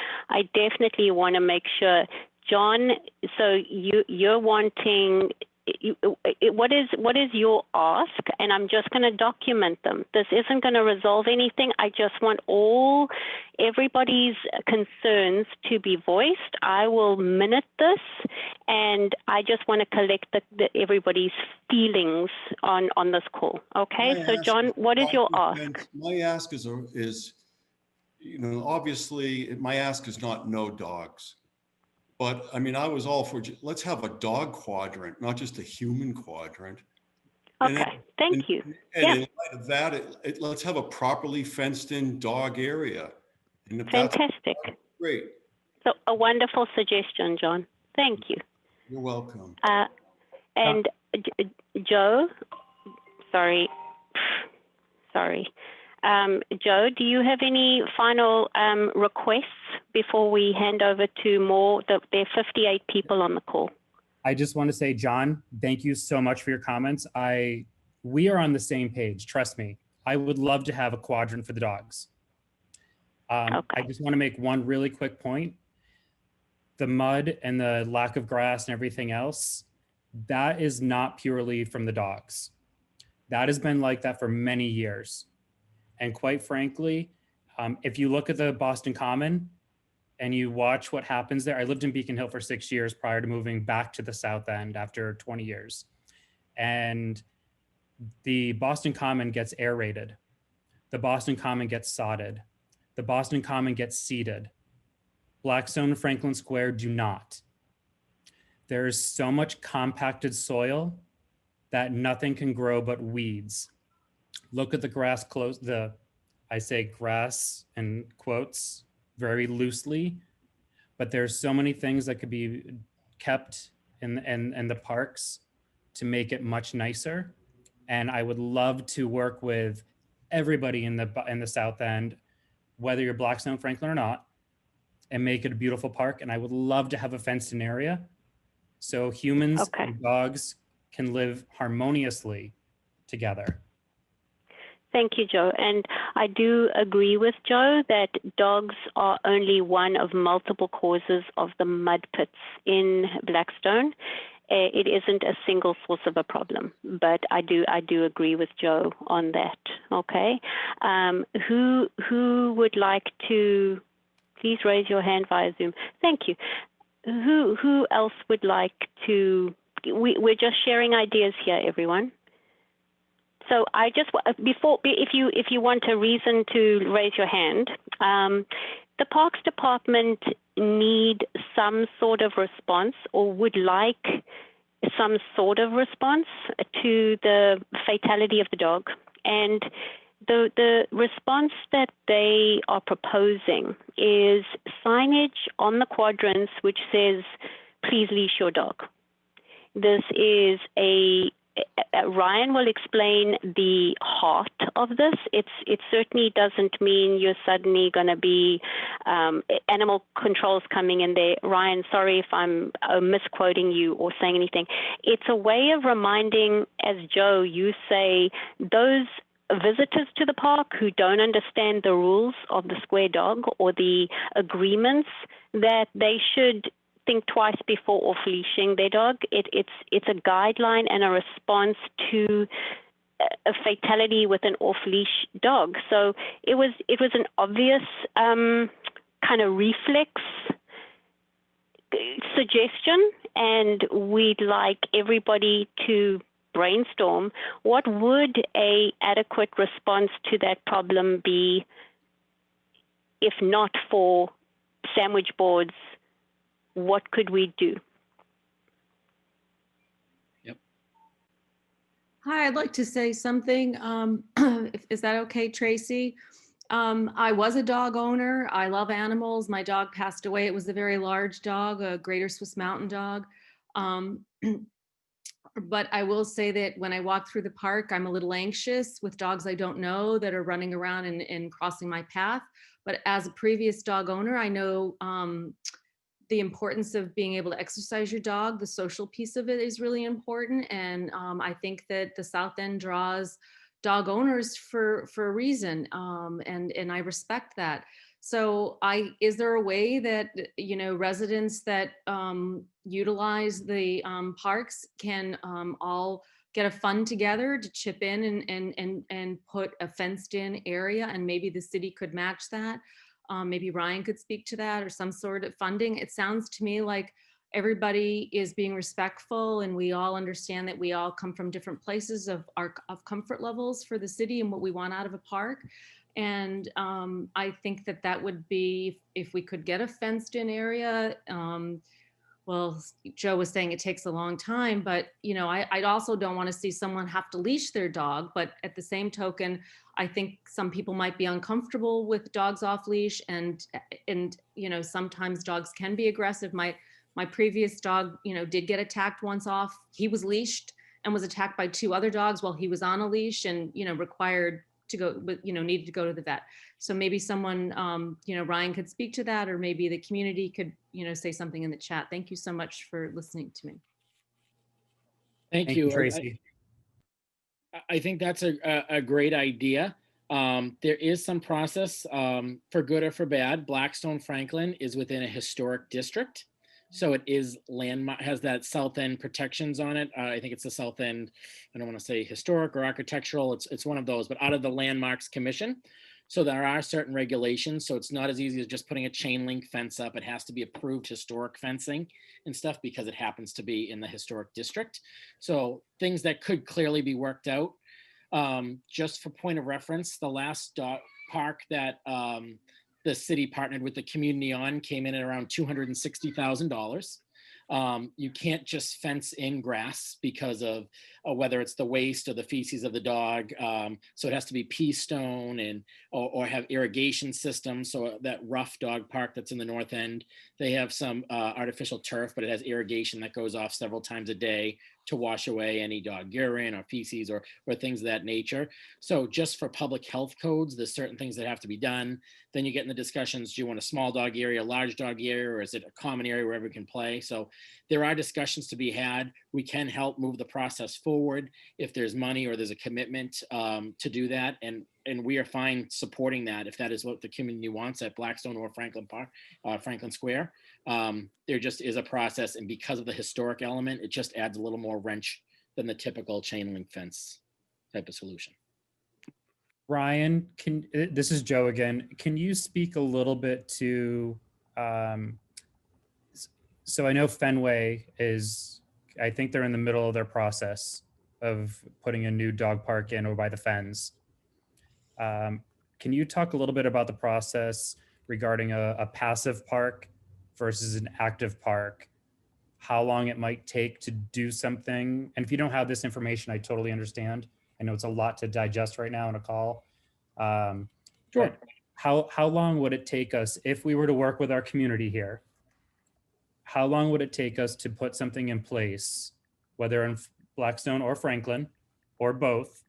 definitely want to make sure, John. So you're wanting. What is your ask? And I'm just going to document them. This isn't going to resolve anything. I just want everybody's concerns to be voiced. I will minute this, and I just want to collect everybody's feelings on this call. Okay, so John, what is your ask? My ask is, obviously my ask is not no dogs. But I mean, I was all for, let's have a dog quadrant, not just a human quadrant. Okay, thank you. And in light of that, let's have a properly fenced in dog area. And if fantastic. That's great. So a wonderful suggestion, John. Thank you. You're welcome. And Joe, sorry. Joe, do you have any final requests before we hand over to there are 58 people on the call? I just want to say, John, thank you so much for your comments. We are on the same page, trust me. I would love to have a quadrant for the dogs. Okay. I just want to make one really quick point. The mud and the lack of grass and everything else, that is not purely from the dogs. That has been like that for many years. And quite frankly, if you look at the Boston Common and you watch what happens there, I lived in Beacon Hill for 6 years prior to moving back to the South End after 20 years. And the Boston Common gets aerated. The Boston Common gets sodded. The Boston Common gets seeded. Blackstone and Franklin Square do not. There's so much compacted soil that nothing can grow but weeds. Look at the grass I say grass in quotes very loosely, but there's so many things that could be kept in the parks to make it much nicer. And I would love to work with everybody in the South End, whether you're Blackstone, Franklin or not, and make it a beautiful park. And I would love to have a fenced in area so humans and dogs can live harmoniously together. Thank you, Joe. And I do agree with Joe that dogs are only one of multiple causes of the mud pits in Blackstone. It isn't a single source of a problem, but I do agree with Joe on that. Okay. Who would like to please raise your hand via Zoom? Thank you. Who else would like to? We're just sharing ideas here, everyone. So I just if you want a reason to raise your hand, the Parks Department need some sort of response or would like some sort of response to the fatality of the dog. And the response that they are proposing is signage on the quadrants which says, please leash your dog. This is Ryan will explain the heart of this. It certainly doesn't mean you're suddenly going to be animal controls coming in there. Ryan, sorry if I'm misquoting you or saying anything. It's a way of reminding, as Joe, you say, those visitors to the park who don't understand the rules of the square dog or the agreements that they should think twice before off-leashing their dog. It's a guideline and a response to a fatality with an off-leash dog. So it was an obvious kind of reflex suggestion, and we'd like everybody to brainstorm what would a adequate response to that problem be, if not for sandwich boards. What could we do? Yep. Hi, I'd like to say something. Is that okay, Tracy? I was a dog owner. I love animals. My dog passed away. It was a very large dog, a Greater Swiss Mountain dog. But I will say that when I walk through the park, I'm a little anxious with dogs I don't know that are running around and crossing my path. But as a previous dog owner, I know the importance of being able to exercise your dog. The social piece of it is really important. And I think that the South End draws dog owners for a reason, and I respect that. So is there a way that, residents that utilize the parks can all get a fund together to chip in and put a fenced in area, and maybe the city could match that? Maybe Ryan could speak to that, or some sort of funding. It sounds to me like everybody is being respectful, and we all understand that we all come from different places of comfort levels for the city and what we want out of a park. And I think that would be, if we could get a fenced in area. Well, Joe was saying it takes a long time, but I also don't want to see someone have to leash their dog. But at the same token, I think some people might be uncomfortable with dogs off leash, and sometimes dogs can be aggressive. My previous dog, did get attacked once off. He was leashed and was attacked by 2 other dogs while he was on a leash, and required to go, but needed to go to the vet. So maybe someone, Ryan could speak to that, or maybe the community could, say something in the chat. Thank you so much for listening to me. Thank you, Tracy. I think that's a great idea. There is some process, for good or for bad. Blackstone Franklin is within a historic district. So it is landmark, has that south end protections on it. I think it's the south end. I don't want to say historic or architectural. It's one of those, but out of the Landmarks Commission. So there are certain regulations. So it's not as easy as just putting a chain link fence up. It has to be approved historic fencing and stuff, because it happens to be in the historic district. So things that could clearly be worked out. Just for point of reference, the last dog park that the city partnered with the community on came in at around $260,000. You can't just fence in grass because of whether it's the waste or the feces of the dog. So it has to be pea stone or have irrigation systems. So that rough dog park that's in the north end, they have some artificial turf, but it has irrigation that goes off several times a day to wash away any dog urine or feces or things of that nature. So just for public health codes, there's certain things that have to be done. Then you get in the discussions, do you want a small dog area, a large dog area, or is it a common area where everyone can play? So there are discussions to be had. We can help move the process forward if there's money or there's a commitment to do that. And we are fine supporting that if that is what the community wants at Blackstone or Franklin Park, Franklin Square. There just is a process, and because of the historic element, it just adds a little more wrench than the typical chain link fence type of solution. Ryan, this is Joe again. Can you speak a little bit to, so I know Fenway is, I think they're in the middle of their process of putting a new dog park in over by the Fens. Can you talk a little bit about the process regarding a passive park versus an active park? How long it might take to do something? And if you don't have this information, I totally understand. I know it's a lot to digest right now in a call. Sure. How long would it take us if we were to work with our community here? How long would it take us to put something in place, whether in Blackstone or Franklin or both,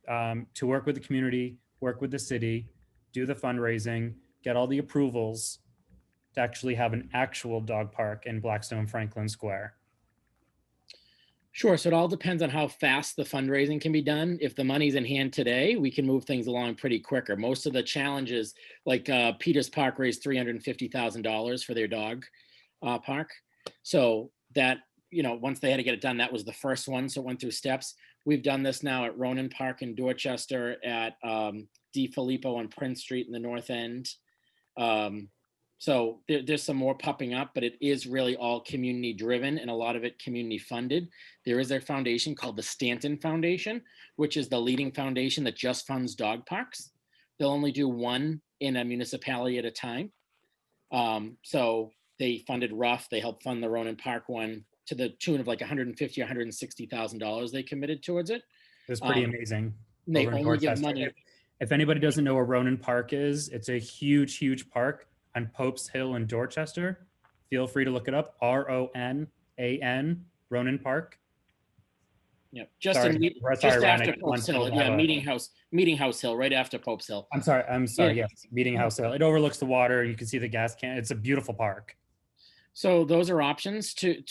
to work with the community, work with the city, do the fundraising, get all the approvals to actually have an actual dog park in Blackstone Franklin Square? Sure. So it all depends on how fast the fundraising can be done. If the money's in hand today, we can move things along pretty quicker. Most of the challenges, like Peters Park raised $350,000 for their dog park. So that, once they had to get it done, that was the first one. So it went through steps. We've done this now at Ronan Park in Dorchester, at D. Filippo on Prince Street in the North End. So there's some more popping up, but it is really all community driven and a lot of it community funded. There is a foundation called the Stanton Foundation, which is the leading foundation that just funds dog parks. They'll only do one in a municipality at a time. So they funded Rough. They helped fund the Ronan Park one to the tune of like $150,000, $160,000 they committed towards it. It's pretty amazing. They only give money. If anybody doesn't know where Ronan Park is, it's a huge, huge park on Pope's Hill in Dorchester. Feel free to look it up. RONAN, Ronan Park. Yeah, just after Pope's Hill. Yeah, Meeting House Hill, right after Pope's Hill. I'm sorry. Yeah. Yes, Meeting House Hill. It overlooks the water. You can see the gas can. It's a beautiful park. So those are options to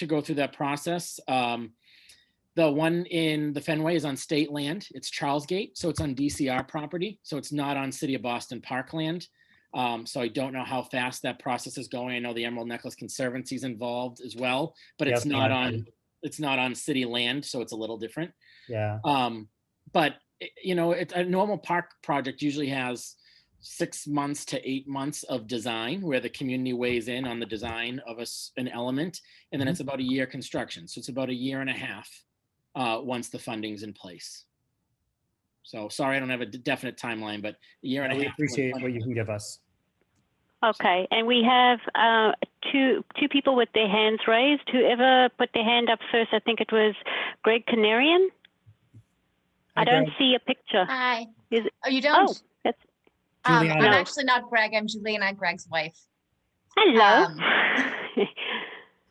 go through that process. The one in the Fenway is on state land. It's Charles Gate, so it's on DCR property. So it's not on City of Boston parkland. So I don't know how fast that process is going. I know the Emerald Necklace Conservancy is involved as well, but it's not on city land, so it's a little different. Yeah. But it's a normal park project usually has 6 months to 8 months of design where the community weighs in on the design of an element, and then it's about a year construction. So it's about a year and a half once the funding's in place. So sorry, I don't have a definite timeline, but a year and a half. We appreciate what you can give us. Okay, and we have two people with their hands raised. Whoever put their hand up first, I think it was Greg Canarian. Hi, I don't Greg. see a picture. Hi. Is it? Oh, you don't? Oh, that's I'm Juliana. actually not Greg. I'm Juliana, Greg's wife. hello.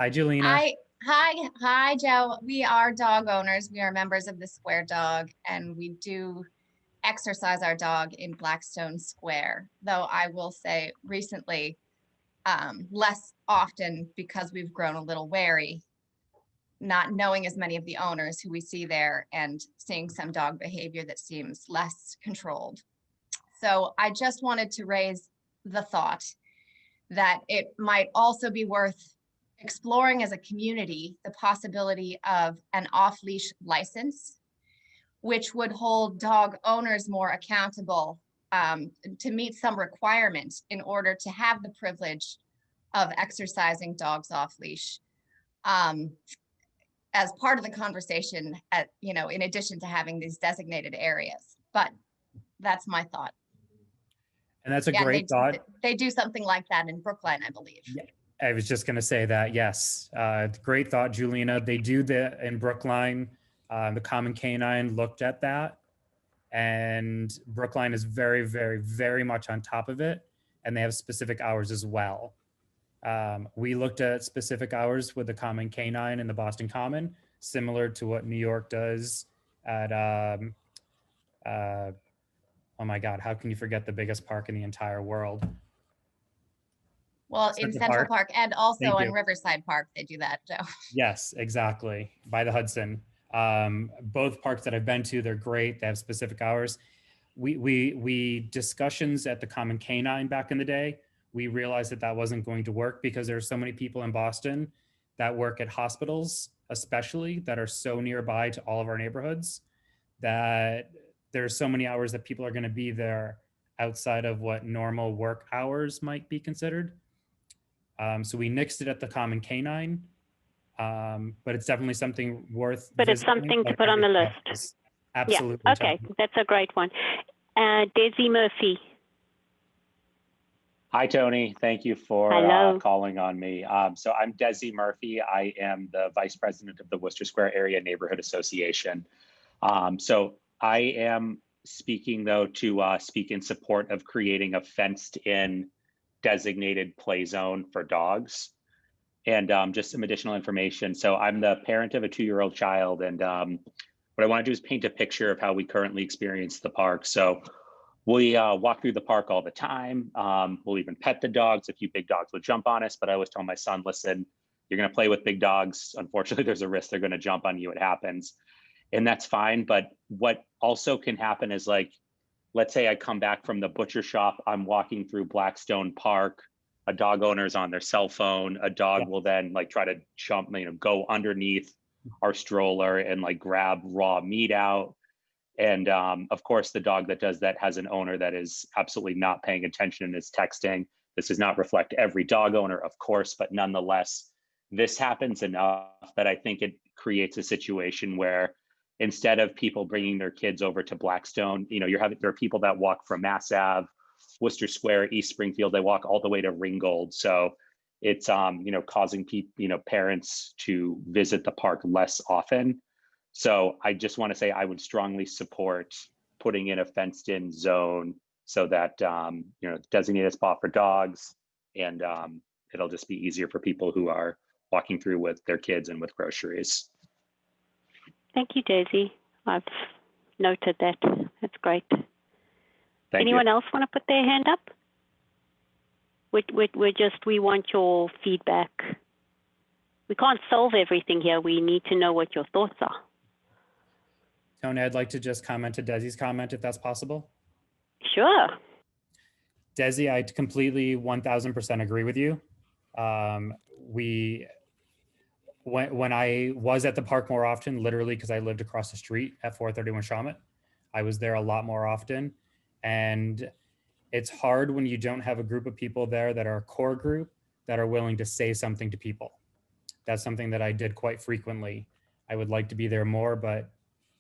Hi, Julina. Hi, Joe. We are dog owners. We are members of the Square Dog, and we do exercise our dog in Blackstone Square. Though I will say recently, less often because we've grown a little wary, not knowing as many of the owners who we see there and seeing some dog behavior that seems less controlled. So I just wanted to raise the thought that it might also be worth exploring as a community the possibility of an off-leash license, which would hold dog owners more accountable to meet some requirements in order to have the privilege of exercising dogs off-leash as part of the conversation in addition to having these designated areas. But that's my thought. And that's a great thought. They do something like that in Brookline, I believe. Yeah. I was just going to say that, yes. Great thought, Julina. They do in Brookline. The Common Canine looked at that, and Brookline is very, very, very much on top of it, and they have specific hours as well. We looked at specific hours with the Common Canine in the Boston Common, similar to what New York does at, oh my God, how can you forget the biggest park in the entire world? Well, in Central Park and also in Riverside Park, they do that, Joe. Yes, exactly. By the Hudson. Both parks that I've been to, they're great. They have specific hours. We discussions at the Common Canine back in the day, we realized that wasn't going to work because there are so many people in Boston that work at hospitals, especially, that are so nearby to all of our neighborhoods, that there's so many hours that people are going to be there outside of what normal work hours might be considered. So we nixed it at the Common Canine, but it's definitely something worth But it's something to put on the list. Absolutely. Yeah, okay, that's a great one. Desi Murphy. Hi, Tony. Thank you for calling on me. So I'm Desi Murphy. I am the Vice President of the Worcester Square Area Neighborhood Association. So I am speaking, though, to speak in support of creating a fenced-in designated play zone for dogs. And just some additional information. So I'm the parent of a 2-year-old child, and what I want to do is paint a picture of how we currently experience the park. So we walk through the park all the time. We'll even pet the dogs. A few big dogs will jump on us, but I always tell my son, listen, you're going to play with big dogs. Unfortunately, there's a risk they're going to jump on you. It happens. And that's fine. But what also can happen is, like, let's say I come back from the butcher shop, I'm walking through Blackstone Park, a dog owner's on their cell phone, a dog will then try to jump, go underneath our stroller and grab raw meat out. And of course, the dog that does that has an owner that is absolutely not paying attention and is texting. This does not reflect every dog owner, of course, but nonetheless, this happens enough that I think it creates a situation where instead of people bringing their kids over to Blackstone, there are people that walk from Mass Ave, Worcester Square, East Springfield, they walk all the way to Ringgold. So it's, causing parents to visit the park less often. So I just want to say I would strongly support putting in a fenced in zone so that, designated spot for dogs, and it'll just be easier for people who are walking through with their kids and with groceries. Thank you, Daisy. I've noted that. That's great. Thank Anyone you. else want to put their hand up? We want your feedback. We can't solve everything here. We need to know what your thoughts are. Tony, I'd like to just comment to Desi's comment, if that's possible. Sure. Desi, I completely 1000% agree with you. When I was at the park more often, literally because I lived across the street at 431 Shawmut, I was there a lot more often. And it's hard when you don't have a group of people there that are a core group that are willing to say something to people. That's something that I did quite frequently. I would like to be there more, but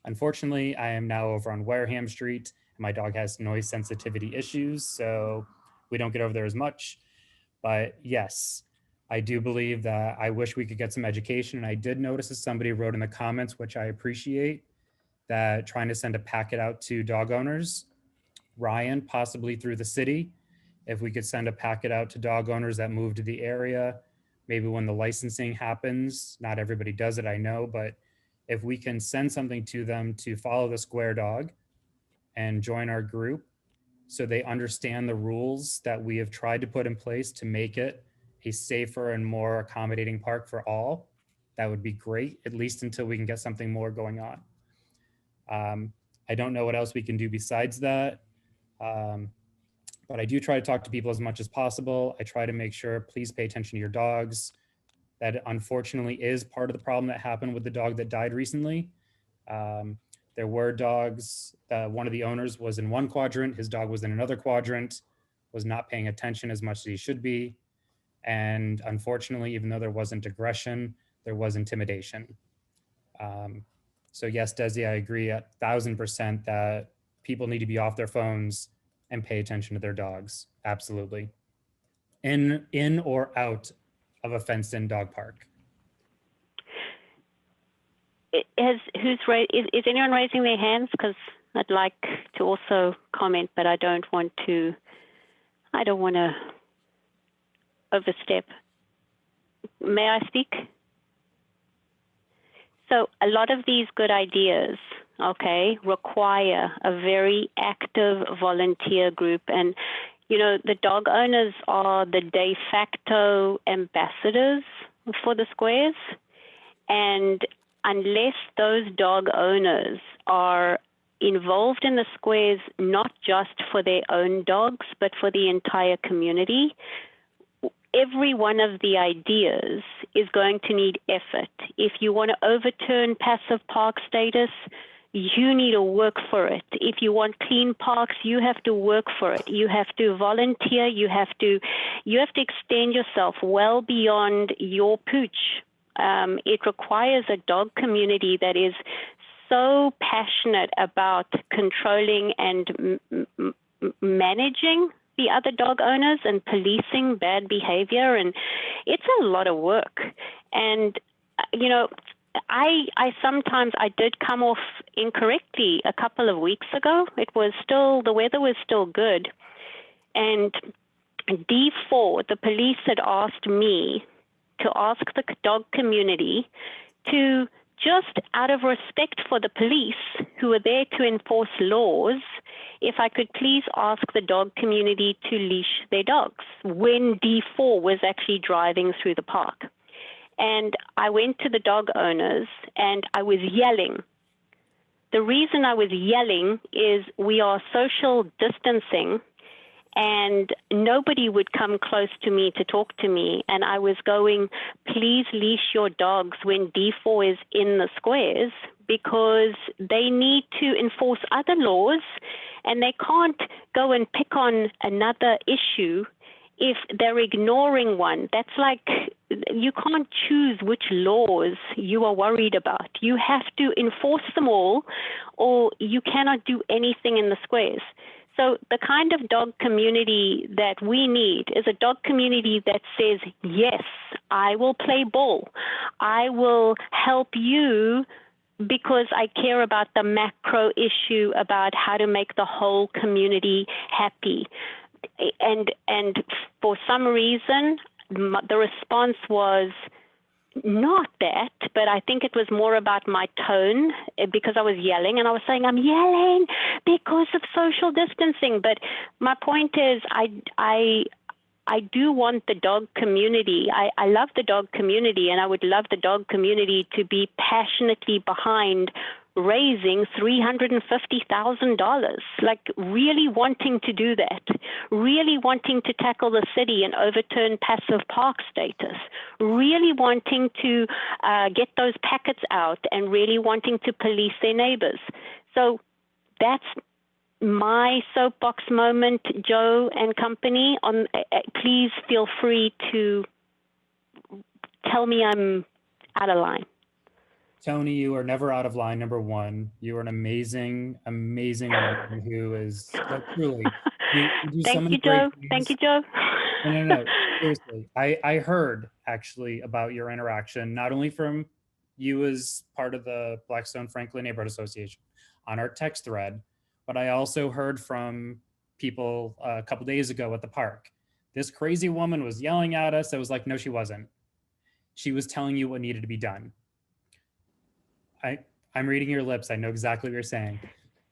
unfortunately, I am now over on Wareham Street. And my dog has noise sensitivity issues, so we don't get over there as much. But yes, I do believe that I wish we could get some education. And I did notice that somebody wrote in the comments, which I appreciate, that trying to send a packet out to dog owners, Ryan, possibly through the city, if we could send a packet out to dog owners that move to the area, maybe when the licensing happens, not everybody does it, I know, but if we can send something to them to follow the square dog and join our group so they understand the rules that we have tried to put in place to make it a safer and more accommodating park for all, that would be great, at least until we can get something more going on. I don't know what else we can do besides that. But I do try to talk to people as much as possible. I try to make sure, please pay attention to your dogs. That unfortunately is part of the problem that happened with the dog that died recently. There were dogs, one of the owners was in one quadrant, his dog was in another quadrant, was not paying attention as much as he should be. And unfortunately, even though there wasn't aggression, there was intimidation. So yes, Desi, I agree 1000% that people need to be off their phones and pay attention to their dogs. Absolutely. In or out of a fenced-in dog park. Is anyone raising their hands? Because I'd like to also comment, but I don't want to overstep. May I speak? So a lot of these good ideas, okay, require a very active volunteer group. And, you know, the dog owners are the de facto ambassadors for the squares. And unless those dog owners are involved in the squares, not just for their own dogs, but for the entire community, every one of the ideas is going to need effort. If you want to overturn passive park status, you need to work for it. If you want clean parks, you have to work for it. You have to volunteer. You have to extend yourself well beyond your pooch. It requires a dog community that is so passionate about controlling and managing the other dog owners and policing bad behavior. And it's a lot of work. And, you know, I sometimes did come off incorrectly a couple of weeks ago. The weather was still good. And D4, the police had asked me to ask the dog community to, just out of respect for the police who are there to enforce laws, if I could please ask the dog community to leash their dogs when D4 was actually driving through the park. And I went to the dog owners and I was yelling. The reason I was yelling is we are social distancing and nobody would come close to me to talk to me. And I was going, please leash your dogs when D4 is in the squares, because they need to enforce other laws and they can't go and pick on another issue if they're ignoring one. That's like, you can't choose which laws you are worried about. You have to enforce them all, or you cannot do anything in the squares. So the kind of dog community that we need is a dog community that says, yes, I will play ball. I will help you because I care about the macro issue about how to make the whole community happy. And for some reason, the response was not that, but I think it was more about my tone, because I was yelling and I was saying, I'm yelling because of social distancing. But my point is, I do want the dog community. I love the dog community, and I would love the dog community to be passionately behind raising $350,000, like really wanting to do that, really wanting to tackle the city and overturn passive park status, really wanting to get those packets out and really wanting to police their neighbors. So that's my soapbox moment, Joe and company. Please feel free to tell me I'm out of line. Tony, you are never out of line, number one. You are an amazing, amazing woman who is like, truly. You do so many great things. Thank you, Joe. No, seriously. I heard actually about your interaction, not only from you as part of the Blackstone Franklin Neighborhood Association on our text thread, but I also heard from people a couple days ago at the park. This crazy woman was yelling at us. I was like, no, she wasn't. She was telling you what needed to be done. I'm reading your lips. I know exactly what you're saying.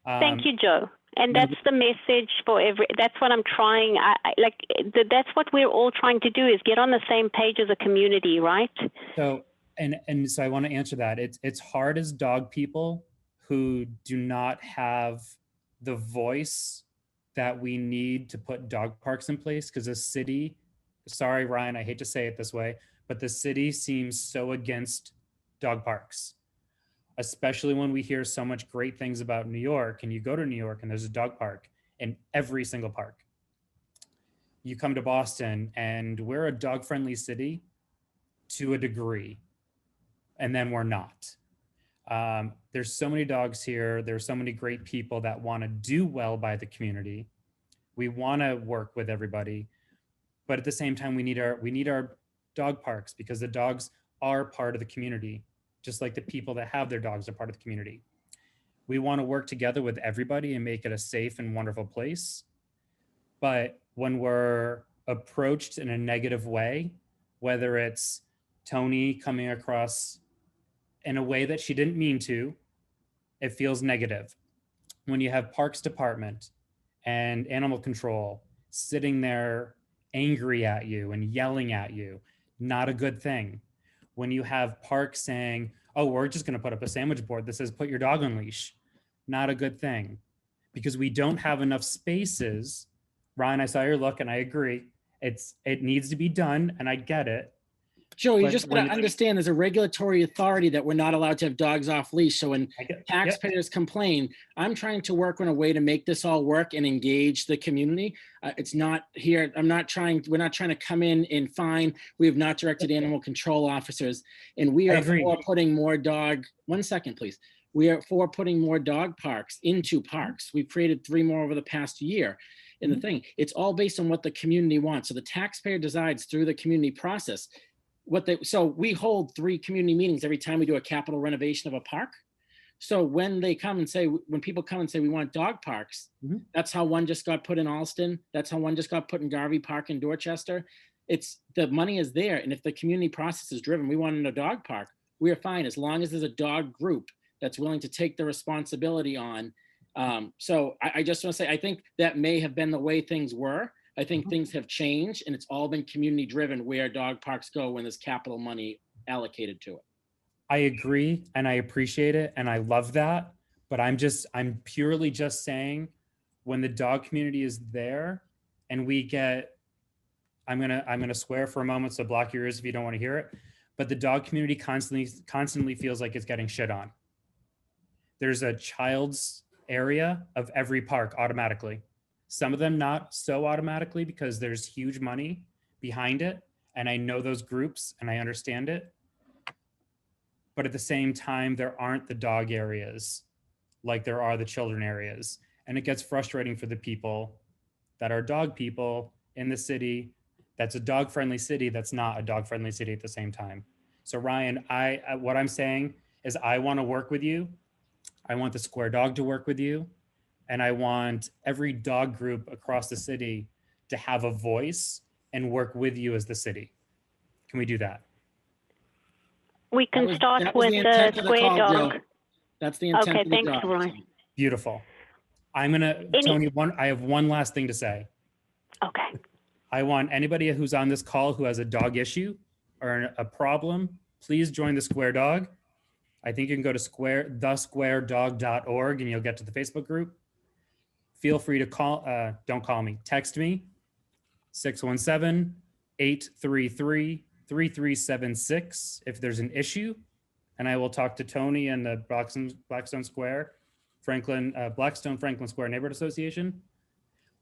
Thank you, Joe. And that's the message for that's what I'm trying. That's what we're all trying to do, is get on the same page as a community, right? So, and so I want to answer that. It's hard as dog people who do not have the voice that we need to put dog parks in place, because the city, sorry, Ryan, I hate to say it this way, but the city seems so against dog parks, especially when we hear so much great things about New York, and you go to New York and there's a dog park in every single park. You come to Boston and we're a dog friendly city to a degree, and then we're not. There's so many dogs here. There's so many great people that want to do well by the community. We want to work with everybody, but at the same time, we need our dog parks, because the dogs are part of the community, just like the people that have their dogs are part of the community. We want to work together with everybody and make it a safe and wonderful place. But when we're approached in a negative way, whether it's Tony coming across in a way that she didn't mean to, it feels negative. When you have Parks Department and Animal Control sitting there angry at you and yelling at you, not a good thing. When you have parks saying, oh, we're just going to put up a sandwich board that says put your dog on leash, not a good thing, because we don't have enough spaces. Ryan, I saw your look and I agree. It needs to be done, and I get it. Joe, you just got to understand there's a regulatory authority that we're not allowed to have dogs off leash. So when taxpayers complain, I'm trying to work on a way to make this all work and engage the community. It's not here. We're not trying to come in and fine. We have not directed animal control officers, and we are for putting more one second, please. We are for putting more dog parks into parks. We've created 3 more over the past year. And the thing, it's all based on what the community wants. So the taxpayer decides through the community process so we hold 3 community meetings every time we do a capital renovation of a park. So when people come and say we want dog parks, that's how one just got put in Alston. That's how one just got put in Garvey Park in Dorchester. The money is there. And if the community process is driven, we want in a dog park, we are fine as long as there's a dog group that's willing to take the responsibility on. So I just want to say, I think that may have been the way things were. I think things have changed, and it's all been community driven where dog parks go when there's capital money allocated to it. I agree, and I appreciate it, and I love that. But I'm purely just saying, when the dog community is there, and we get, I'm gonna swear for a moment, so block your ears if you don't want to hear it. But the dog community constantly feels like it's getting shit on. There's a child's area of every park automatically. Some of them not so automatically, because there's huge money behind it. And I know those groups and I understand it. But at the same time, there aren't the dog areas like there are the children areas. And it gets frustrating for the people that are dog people in the city. That's a dog friendly city. That's not a dog friendly city at the same time. So Ryan, what I'm saying is I want to work with you. I want the Square Dog to work with you. And I want every dog group across the city to have a voice and work with you as the city. Can we do that? We can start with the Square Dog. That's the intent. Okay, thank you, Ryan. Beautiful. Tony, I have one last thing to say. Okay. I want anybody who's on this call who has a dog issue or a problem, please join the Square Dog. I think you can go to thesquaredog.org and you'll get to the Facebook group. Feel free to call, don't call me, text me, 617-833-3376 if there's an issue. And I will talk to Tony and the Blackstone Franklin Square Neighborhood Association,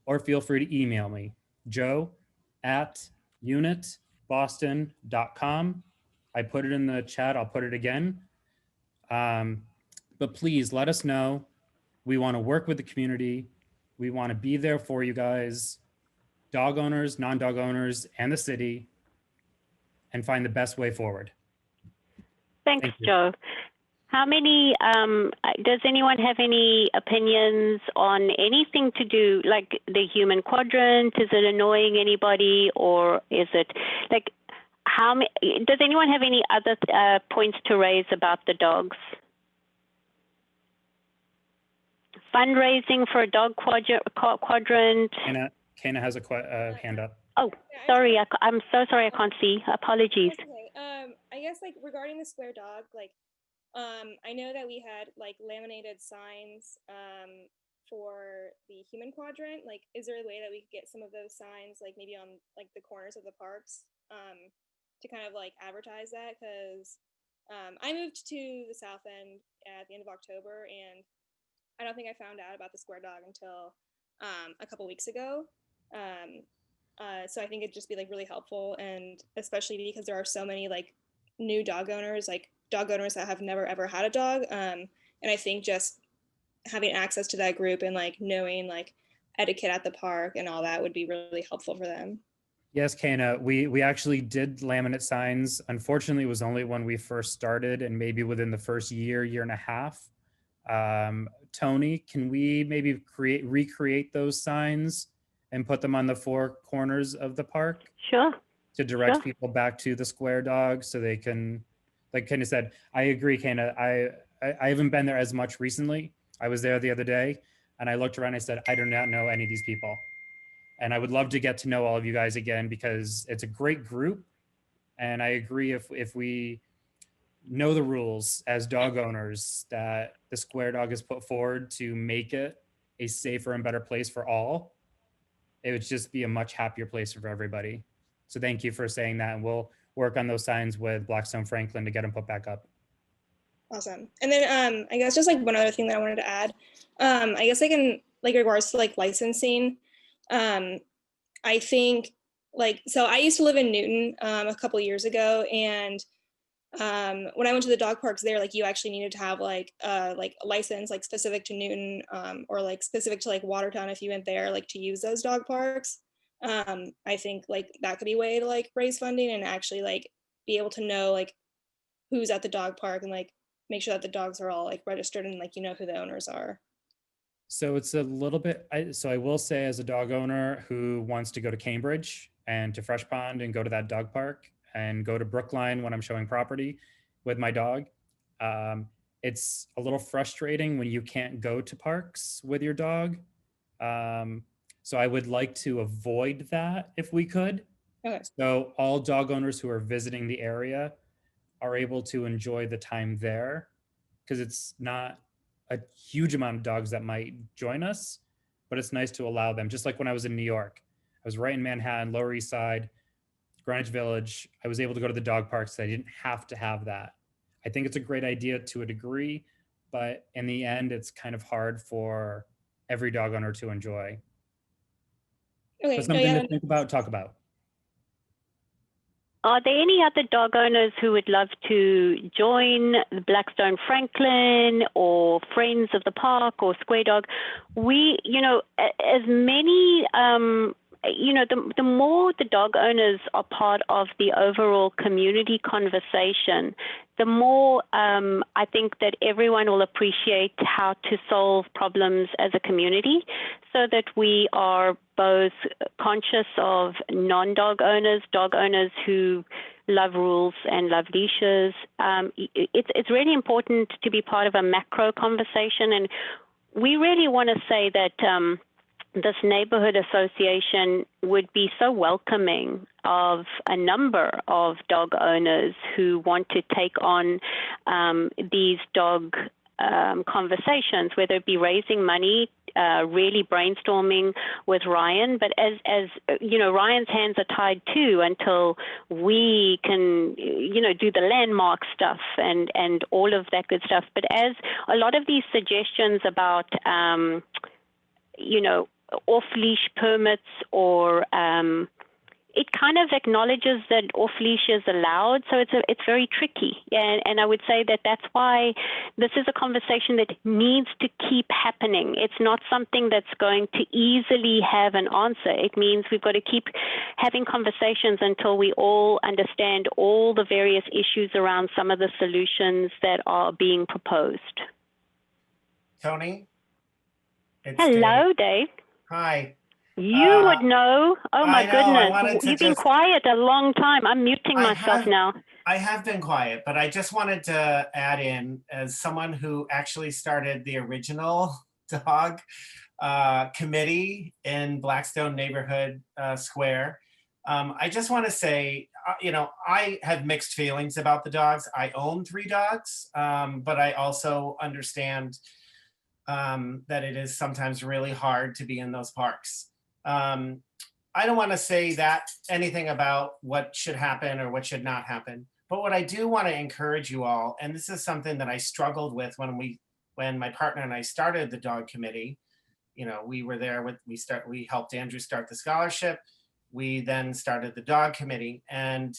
or feel free to email me, joe@unitboston.com. I put it in the chat, I'll put it again. But please let us know. We want to work with the community. We want to be there for you guys, dog owners, non-dog owners, and the city, and find the best way forward. Thanks, Joe. How many, does anyone have any opinions on anything to do, like the human quadrant? Is it annoying anybody, or is it like, does anyone have any other points to raise about the dogs? Fundraising for a dog quadrant. Kana has a hand up. Oh, sorry. I'm so sorry. I can't see. Apologies. Okay. I guess like regarding the square dog, like I know that we had like laminated signs for the human quadrant. Like, is there a way that we could get some of those signs, like maybe on like the corners of the parks, to kind of like advertise that? Because I moved to the South End at the end of October, and I don't think I found out about the square dog until a couple weeks ago. So I think it'd just be like really helpful, and especially because there are so many like new dog owners that have never ever had a dog. And I think just having access to that group and like knowing like etiquette at the park and all that would be really helpful for them. Yes, Kana, we actually did laminate signs. Unfortunately, it was only when we first started, and maybe within the first year and a half. Tony, can we maybe recreate those signs and put them on the four corners of the park? Sure. To direct people back to the square dog so they can, like Kana said, I agree, Kana. I haven't been there as much recently. I was there the other day and I looked around and I said, I do not know any of these people. And I would love to get to know all of you guys again, because it's a great group. And I agree, if we know the rules as dog owners that the square dog has put forward to make it a safer and better place for all, it would just be a much happier place for everybody. So thank you for saying that. And we'll work on those signs with Blackstone Franklin to get them put back up. Awesome. And then I guess just like one other thing that I wanted to add, I guess like in like regards to like licensing, I think like, so I used to live in Newton a couple of years ago, and when I went to the dog parks there, like you actually needed to have like a license like specific to Newton, or like specific to like Watertown if you went there like to use those dog parks. I think like that could be a way to like raise funding and actually like be able to know like who's at the dog park and like make sure that the dogs are all like registered and like you know who the owners are. So it's a little bit, so I will say, as a dog owner who wants to go to Cambridge and to Fresh Pond and go to that dog park and go to Brookline when I'm showing property with my dog, it's a little frustrating when you can't go to parks with your dog. So I would like to avoid that if we could. Okay. So all dog owners who are visiting the area are able to enjoy the time there, because it's not a huge amount of dogs that might join us, but it's nice to allow them. Just like when I was in New York, I was right in Manhattan, Lower East Side, Greenwich Village. I was able to go to the dog parks. So I didn't have to have that. I think it's a great idea to a degree, but in the end, it's kind of hard for every dog owner to enjoy. Okay. But something to think about, talk about. Are there any other dog owners who would love to join Blackstone Franklin or Friends of the Park or Square Dog? We, as many, the more the dog owners are part of the overall community conversation, the more I think that everyone will appreciate how to solve problems as a community, so that we are both conscious of non-dog owners, dog owners who love rules and love leashes. It's really important to be part of a macro conversation, and we really want to say that this neighborhood association would be so welcoming of a number of dog owners who want to take on these dog conversations, whether it be raising money, really brainstorming with Ryan. But as you know, Ryan's hands are tied too until we can, do the landmark stuff and all of that good stuff. But as a lot of these suggestions about, off-leash permits or it kind of acknowledges that off-leash is allowed, so it's very tricky. And I would say that that's why this is a conversation that needs to keep happening. It's not something that's going to easily have an answer. It means we've got to keep having conversations until we all understand all the various issues around some of the solutions that are being proposed. Tony? Hello, Dave. Hi. You would know. Oh, my goodness. You've been just quiet a long time. I'm muting myself now. I have been quiet, but I just wanted to add in, as someone who actually started the original dog committee in Blackstone Neighborhood Square. I just want to say, I have mixed feelings about the dogs. I own 3 dogs, but I also understand that it is sometimes really hard to be in those parks. I don't want to say that anything about what should happen or what should not happen, but what I do want to encourage you all, and this is something that I struggled with when my partner and I started the dog committee. We were there we helped Andrew start the scholarship. We then started the dog committee, and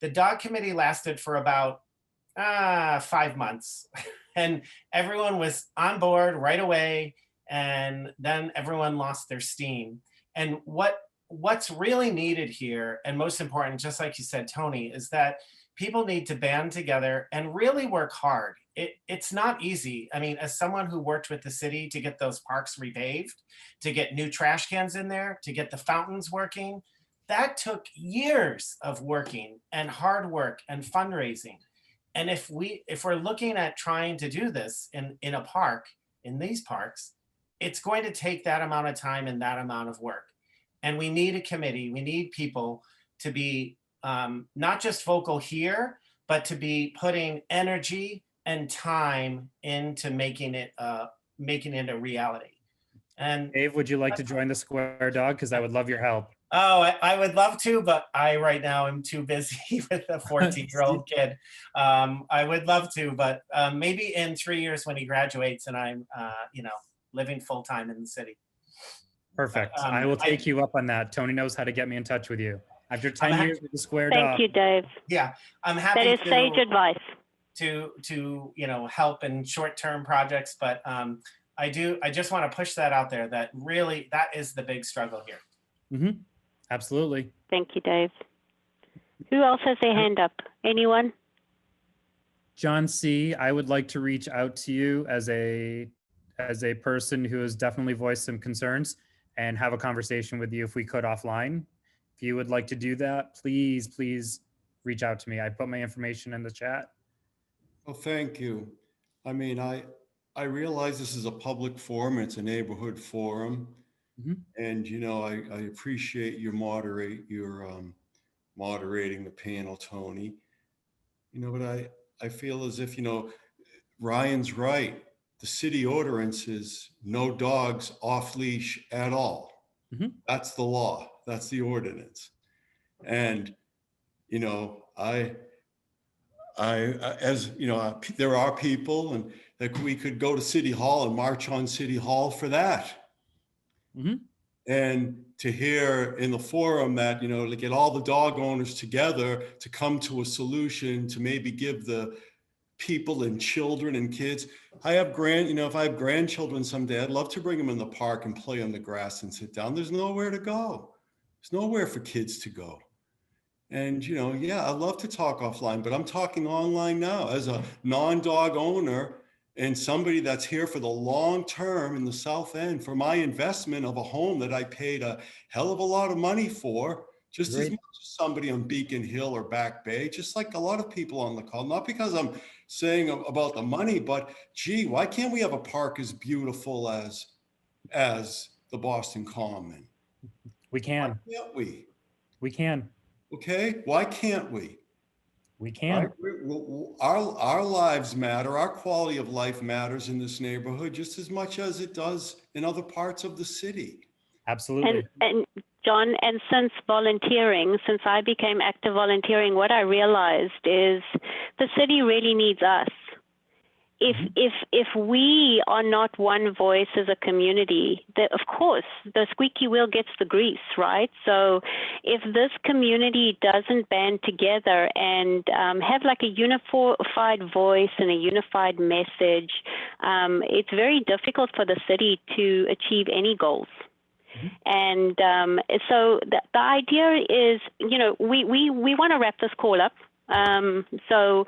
the dog committee lasted for about 5 months. And everyone was on board right away, and then everyone lost their steam. And what's really needed here, and most important, just like you said, Tony, is that people need to band together and really work hard. It's not easy. I mean, as someone who worked with the city to get those parks repaved, to get new trash cans in there, to get the fountains working, that took years of working and hard work and fundraising. And if we're looking at trying to do this in a park, in these parks, it's going to take that amount of time and that amount of work. And we need a committee. We need people to be not just vocal here, but to be putting energy and time into making it a reality. And Dave, would you like to join the Square Dog? Because I would love your help. Oh, I would love to, but I right now am too busy with a 14-year-old kid. I would love to, but maybe in 3 years when he graduates and I'm, living full-time in the city. Perfect. I will take you up on that. Tony knows how to get me in touch with you. After 10 years with the Square Dog. Thank you, Dave. Yeah, I'm happy. That is sage advice. To help in short-term projects, but I just want to push that out there, that really that is the big struggle here. Mm-hmm. Absolutely. Thank you, Dave. Who else has their hand up? Anyone? John C., I would like to reach out to you as a person who has definitely voiced some concerns and have a conversation with you if we could offline. If you would like to do that, please reach out to me. I put my information in the chat. Well, thank you. I mean, I realize this is a public forum. It's a neighborhood forum. Mm-hmm. And, I appreciate your moderating the panel, Tony. But I feel as if, Ryan's right. The city ordinance is no dogs off leash at all. Mm-hmm. That's the law. That's the ordinance. And, there are people and that we could go to City Hall and march on City Hall for that. Mm-hmm. And to hear in the forum that, to get all the dog owners together to come to a solution to maybe give the people and children and kids. If I have grandchildren someday, I'd love to bring them in the park and play on the grass and sit down. There's nowhere to go. There's nowhere for kids to go. And, I love to talk offline, but I'm talking online now as a non-dog owner and somebody that's here for the long term in the South End for my investment of a home that I paid a hell of a lot of money for, just as much as somebody on Beacon Hill or Back Bay, just like a lot of people on the call, not because I'm saying about the money, but gee, why can't we have a park as beautiful as the Boston Common? We can. Why can't we? We can. Okay, why can't we? We can. Right? Our lives matter. Our quality of life matters in this neighborhood just as much as it does in other parts of the city. Absolutely. And John, and since I became active volunteering, what I realized is the city really needs us. If we are not one voice as a community, of course, the squeaky wheel gets the grease, right? So if this community doesn't band together and have like a unified voice and a unified message, it's very difficult for the city to achieve any goals. And so the idea is, we want to wrap this call up. So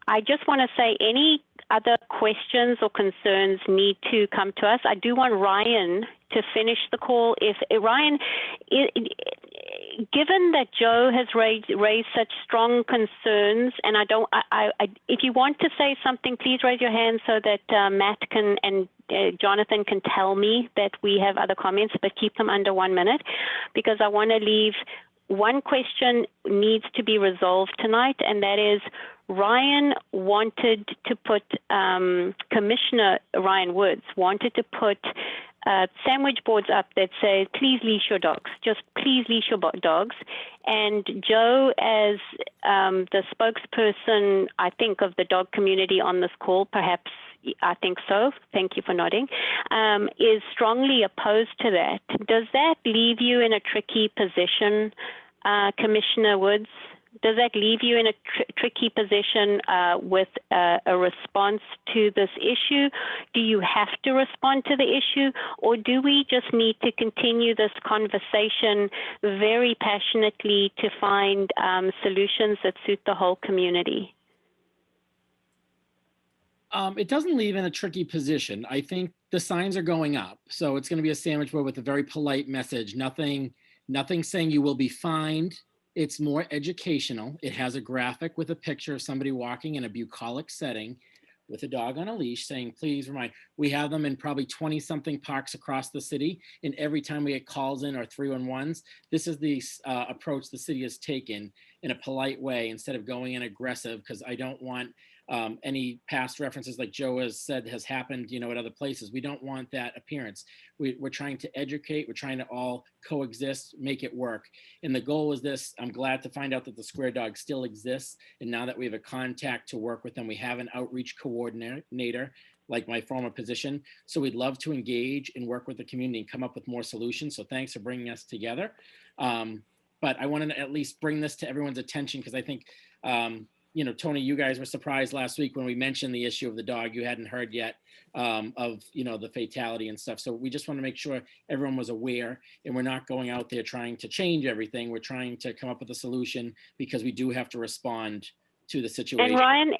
I just want to say any other questions or concerns need to come to us. I do want Ryan to finish the call. If Ryan, given that Joe has raised such strong concerns, and if you want to say something, please raise your hand so that Matt can and Jonathan can tell me that we have other comments, but keep them under 1 minute, because I want to leave one question needs to be resolved tonight, and that is Ryan wanted to put, Commissioner Ryan Woods wanted to put sandwich boards up that say, please leash your dogs, just please leash your dogs. And Joe, as the spokesperson, I think, of the dog community on this call, perhaps, I think so, thank you for nodding, is strongly opposed to that. Does that leave you in a tricky position, Commissioner Woods? Does that leave you in a tricky position with a response to this issue? Do you have to respond to the issue, or do we just need to continue this conversation very passionately to find solutions that suit the whole community? It doesn't leave in a tricky position. I think the signs are going up. So it's going to be a sandwich board with a very polite message. Nothing saying you will be fined. It's more educational. It has a graphic with a picture of somebody walking in a bucolic setting with a dog on a leash saying, please remind. We have them in probably 20 something parks across the city. And every time we get calls in or 311s, this is the approach the city has taken in a polite way instead of going in aggressive, because I don't want any past references like Joe has said has happened, at other places. We don't want that appearance. We're trying to educate. We're trying to all coexist, make it work. And the goal is this. I'm glad to find out that the Square Dog still exists. And now that we have a contact to work with them, we have an outreach coordinator, like my former position. So we'd love to engage and work with the community and come up with more solutions. So thanks for bringing us together. But I wanted to at least bring this to everyone's attention, because I think, Tony, you guys were surprised last week when we mentioned the issue of the dog. You hadn't heard yet of, the fatality and stuff. So we just want to make sure everyone was aware, and we're not going out there trying to change everything. We're trying to come up with a solution, because we do have to respond to the situation. And Ryan,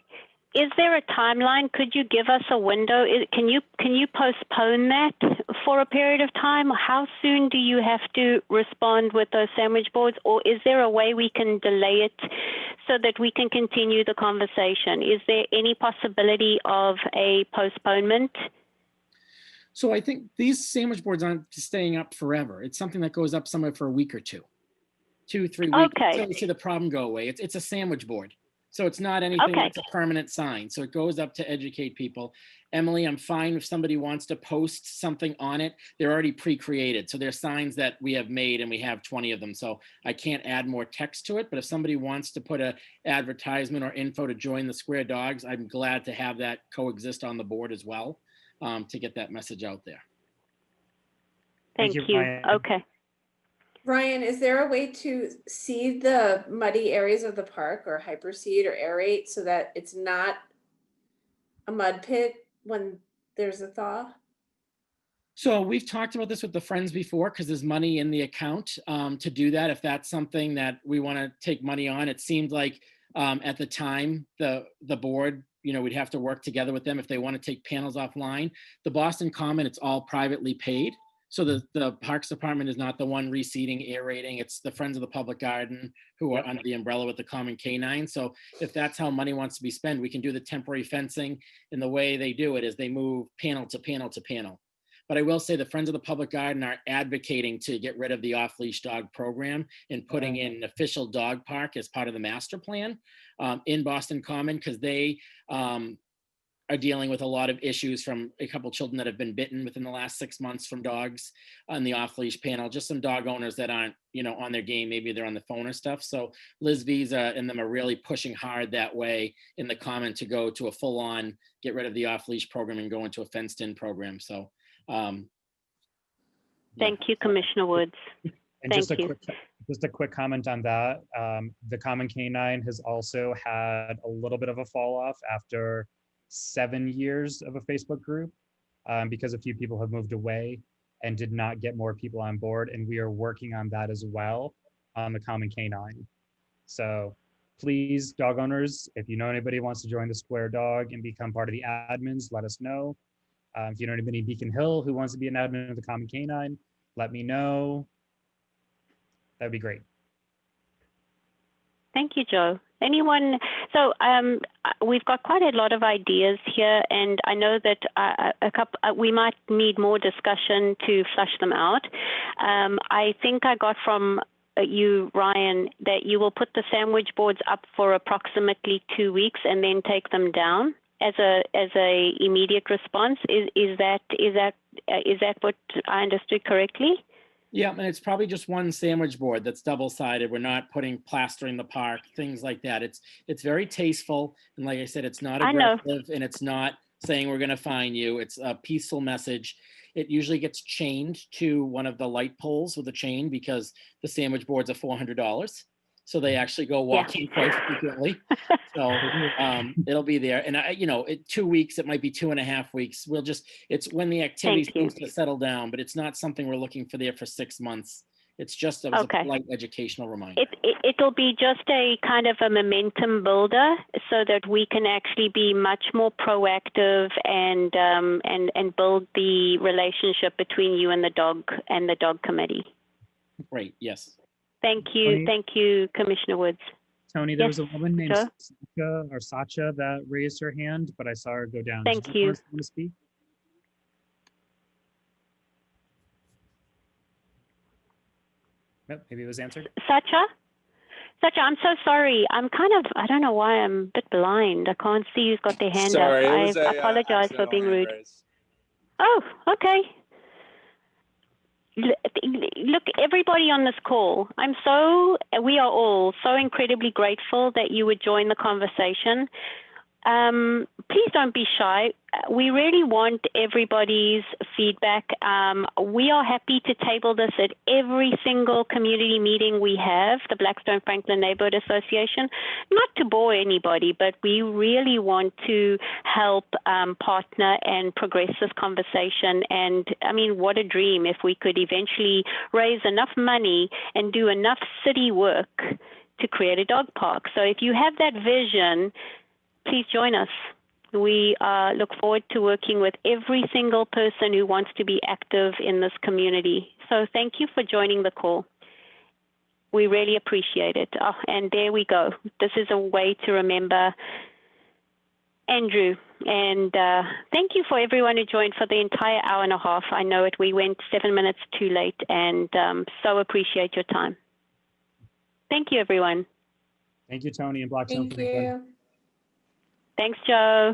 is there a timeline? Could you give us a window? Can you postpone that for a period of time? How soon do you have to respond with those sandwich boards? Or is there a way we can delay it so that we can continue the conversation? Is there any possibility of a postponement? So I think these sandwich boards aren't staying up forever. It's something that goes up somewhere for a week or 2, 3 weeks. Okay. Until we see the problem go away. It's a sandwich board. So it's not anything that's a permanent sign. So it goes up to educate people. Emily, I'm fine if somebody wants to post something on it. They're already pre-created. So they're signs that we have made, and we have 20 of them. So I can't add more text to it. But if somebody wants to put an advertisement or info to join the Square Dogs, I'm glad to have that coexist on the board as well, to get that message out there. Thank you. Okay. Ryan, is there a way to seed the muddy areas of the park, or hyperseed or aerate, so that it's not a mud pit when there's a thaw? So we've talked about this with the Friends before, because there's money in the account to do that. If that's something that we want to take money on, it seemed like at the time the board, we'd have to work together with them if they want to take panels offline. The Boston Common, it's all privately paid. So the Parks Department is not the one reseeding, aerating. It's the Friends of the Public Garden who are under the umbrella with the Common K9. So if that's how money wants to be spent, we can do the temporary fencing. And the way they do it is they move panel to panel to panel. But I will say the Friends of the Public Garden are advocating to get rid of the off-leash dog program and putting in an official dog park as part of the master plan in Boston Common, because they are dealing with a lot of issues from a couple children that have been bitten within the last 6 months from dogs on the off-leash panel. Just some dog owners that aren't, on their game. Maybe they're on the phone or stuff. So Liz Visa and them are really pushing hard that way in the Common to go to a full-on, get rid of the off-leash program and go into a fenced-in program. So, thank you, Commissioner Woods. And Thank you. Just a quick comment on that. The Common Canine has also had a little bit of a fall off after 7 years of a Facebook group because a few people have moved away and did not get more people on board. And we are working on that as well on the Common Canine. So please, dog owners, if you know anybody who wants to join the Square Dog and become part of the admins, let us know. If you know anybody in Beacon Hill who wants to be an admin of the Common Canine, let me know. That'd be great. Thank you, Joe. Anyone? So we've got quite a lot of ideas here, and I know that we might need more discussion to flush them out. I think I got from you, Ryan, that you will put the sandwich boards up for approximately 2 weeks and then take them down as a immediate response. Is that what I understood correctly? Yeah, and it's probably just one sandwich board that's double-sided. We're not putting plaster in the park, things like that. It's very tasteful, and like I said, it's not aggressive, and it's not saying we're going to fine you. It's a peaceful message. It usually gets chained to one of the light poles with a chain because the sandwich boards are $400. So they actually go walking quite frequently. So it'll be there. And 2 weeks, it might be 2.5 weeks. It's when the activity seems to settle down, but it's not something we're looking for there for 6 months. It's just a light educational reminder. It'll be just a kind of a momentum builder so that we can actually be much more proactive and build the relationship between you and the dog committee. Great. Yes. Thank you. Thank you, Commissioner Woods. Tony, there was a woman named Sacha that raised her hand, but I saw her go down. Thank you. Want to speak? Nope, maybe it was answered. Sacha, I'm so sorry. I don't know why I'm a bit blind. I can't see who's got their hand up. I apologize for being rude. Oh, okay. Look, everybody on this call, we are all so incredibly grateful that you would join the conversation. Please don't be shy. We really want everybody's feedback. We are happy to table this at every single community meeting we have, the Blackstone and Franklin Neighborhood Association, not to bore anybody, but we really want to help partner and progress this conversation. And I mean, what a dream if we could eventually raise enough money and do enough city work to create a dog park. So if you have that vision, please join us. We look forward to working with every single person who wants to be active in this community. So thank you for joining the call. We really appreciate it. Oh, and there we go. This is a way to remember Andrew. And thank you for everyone who joined for the entire hour and a half. I know we went 7 minutes too late, and so appreciate your time. Thank you, everyone. Thank you, Tony and Blackstone. Thank you. Thanks, Joe.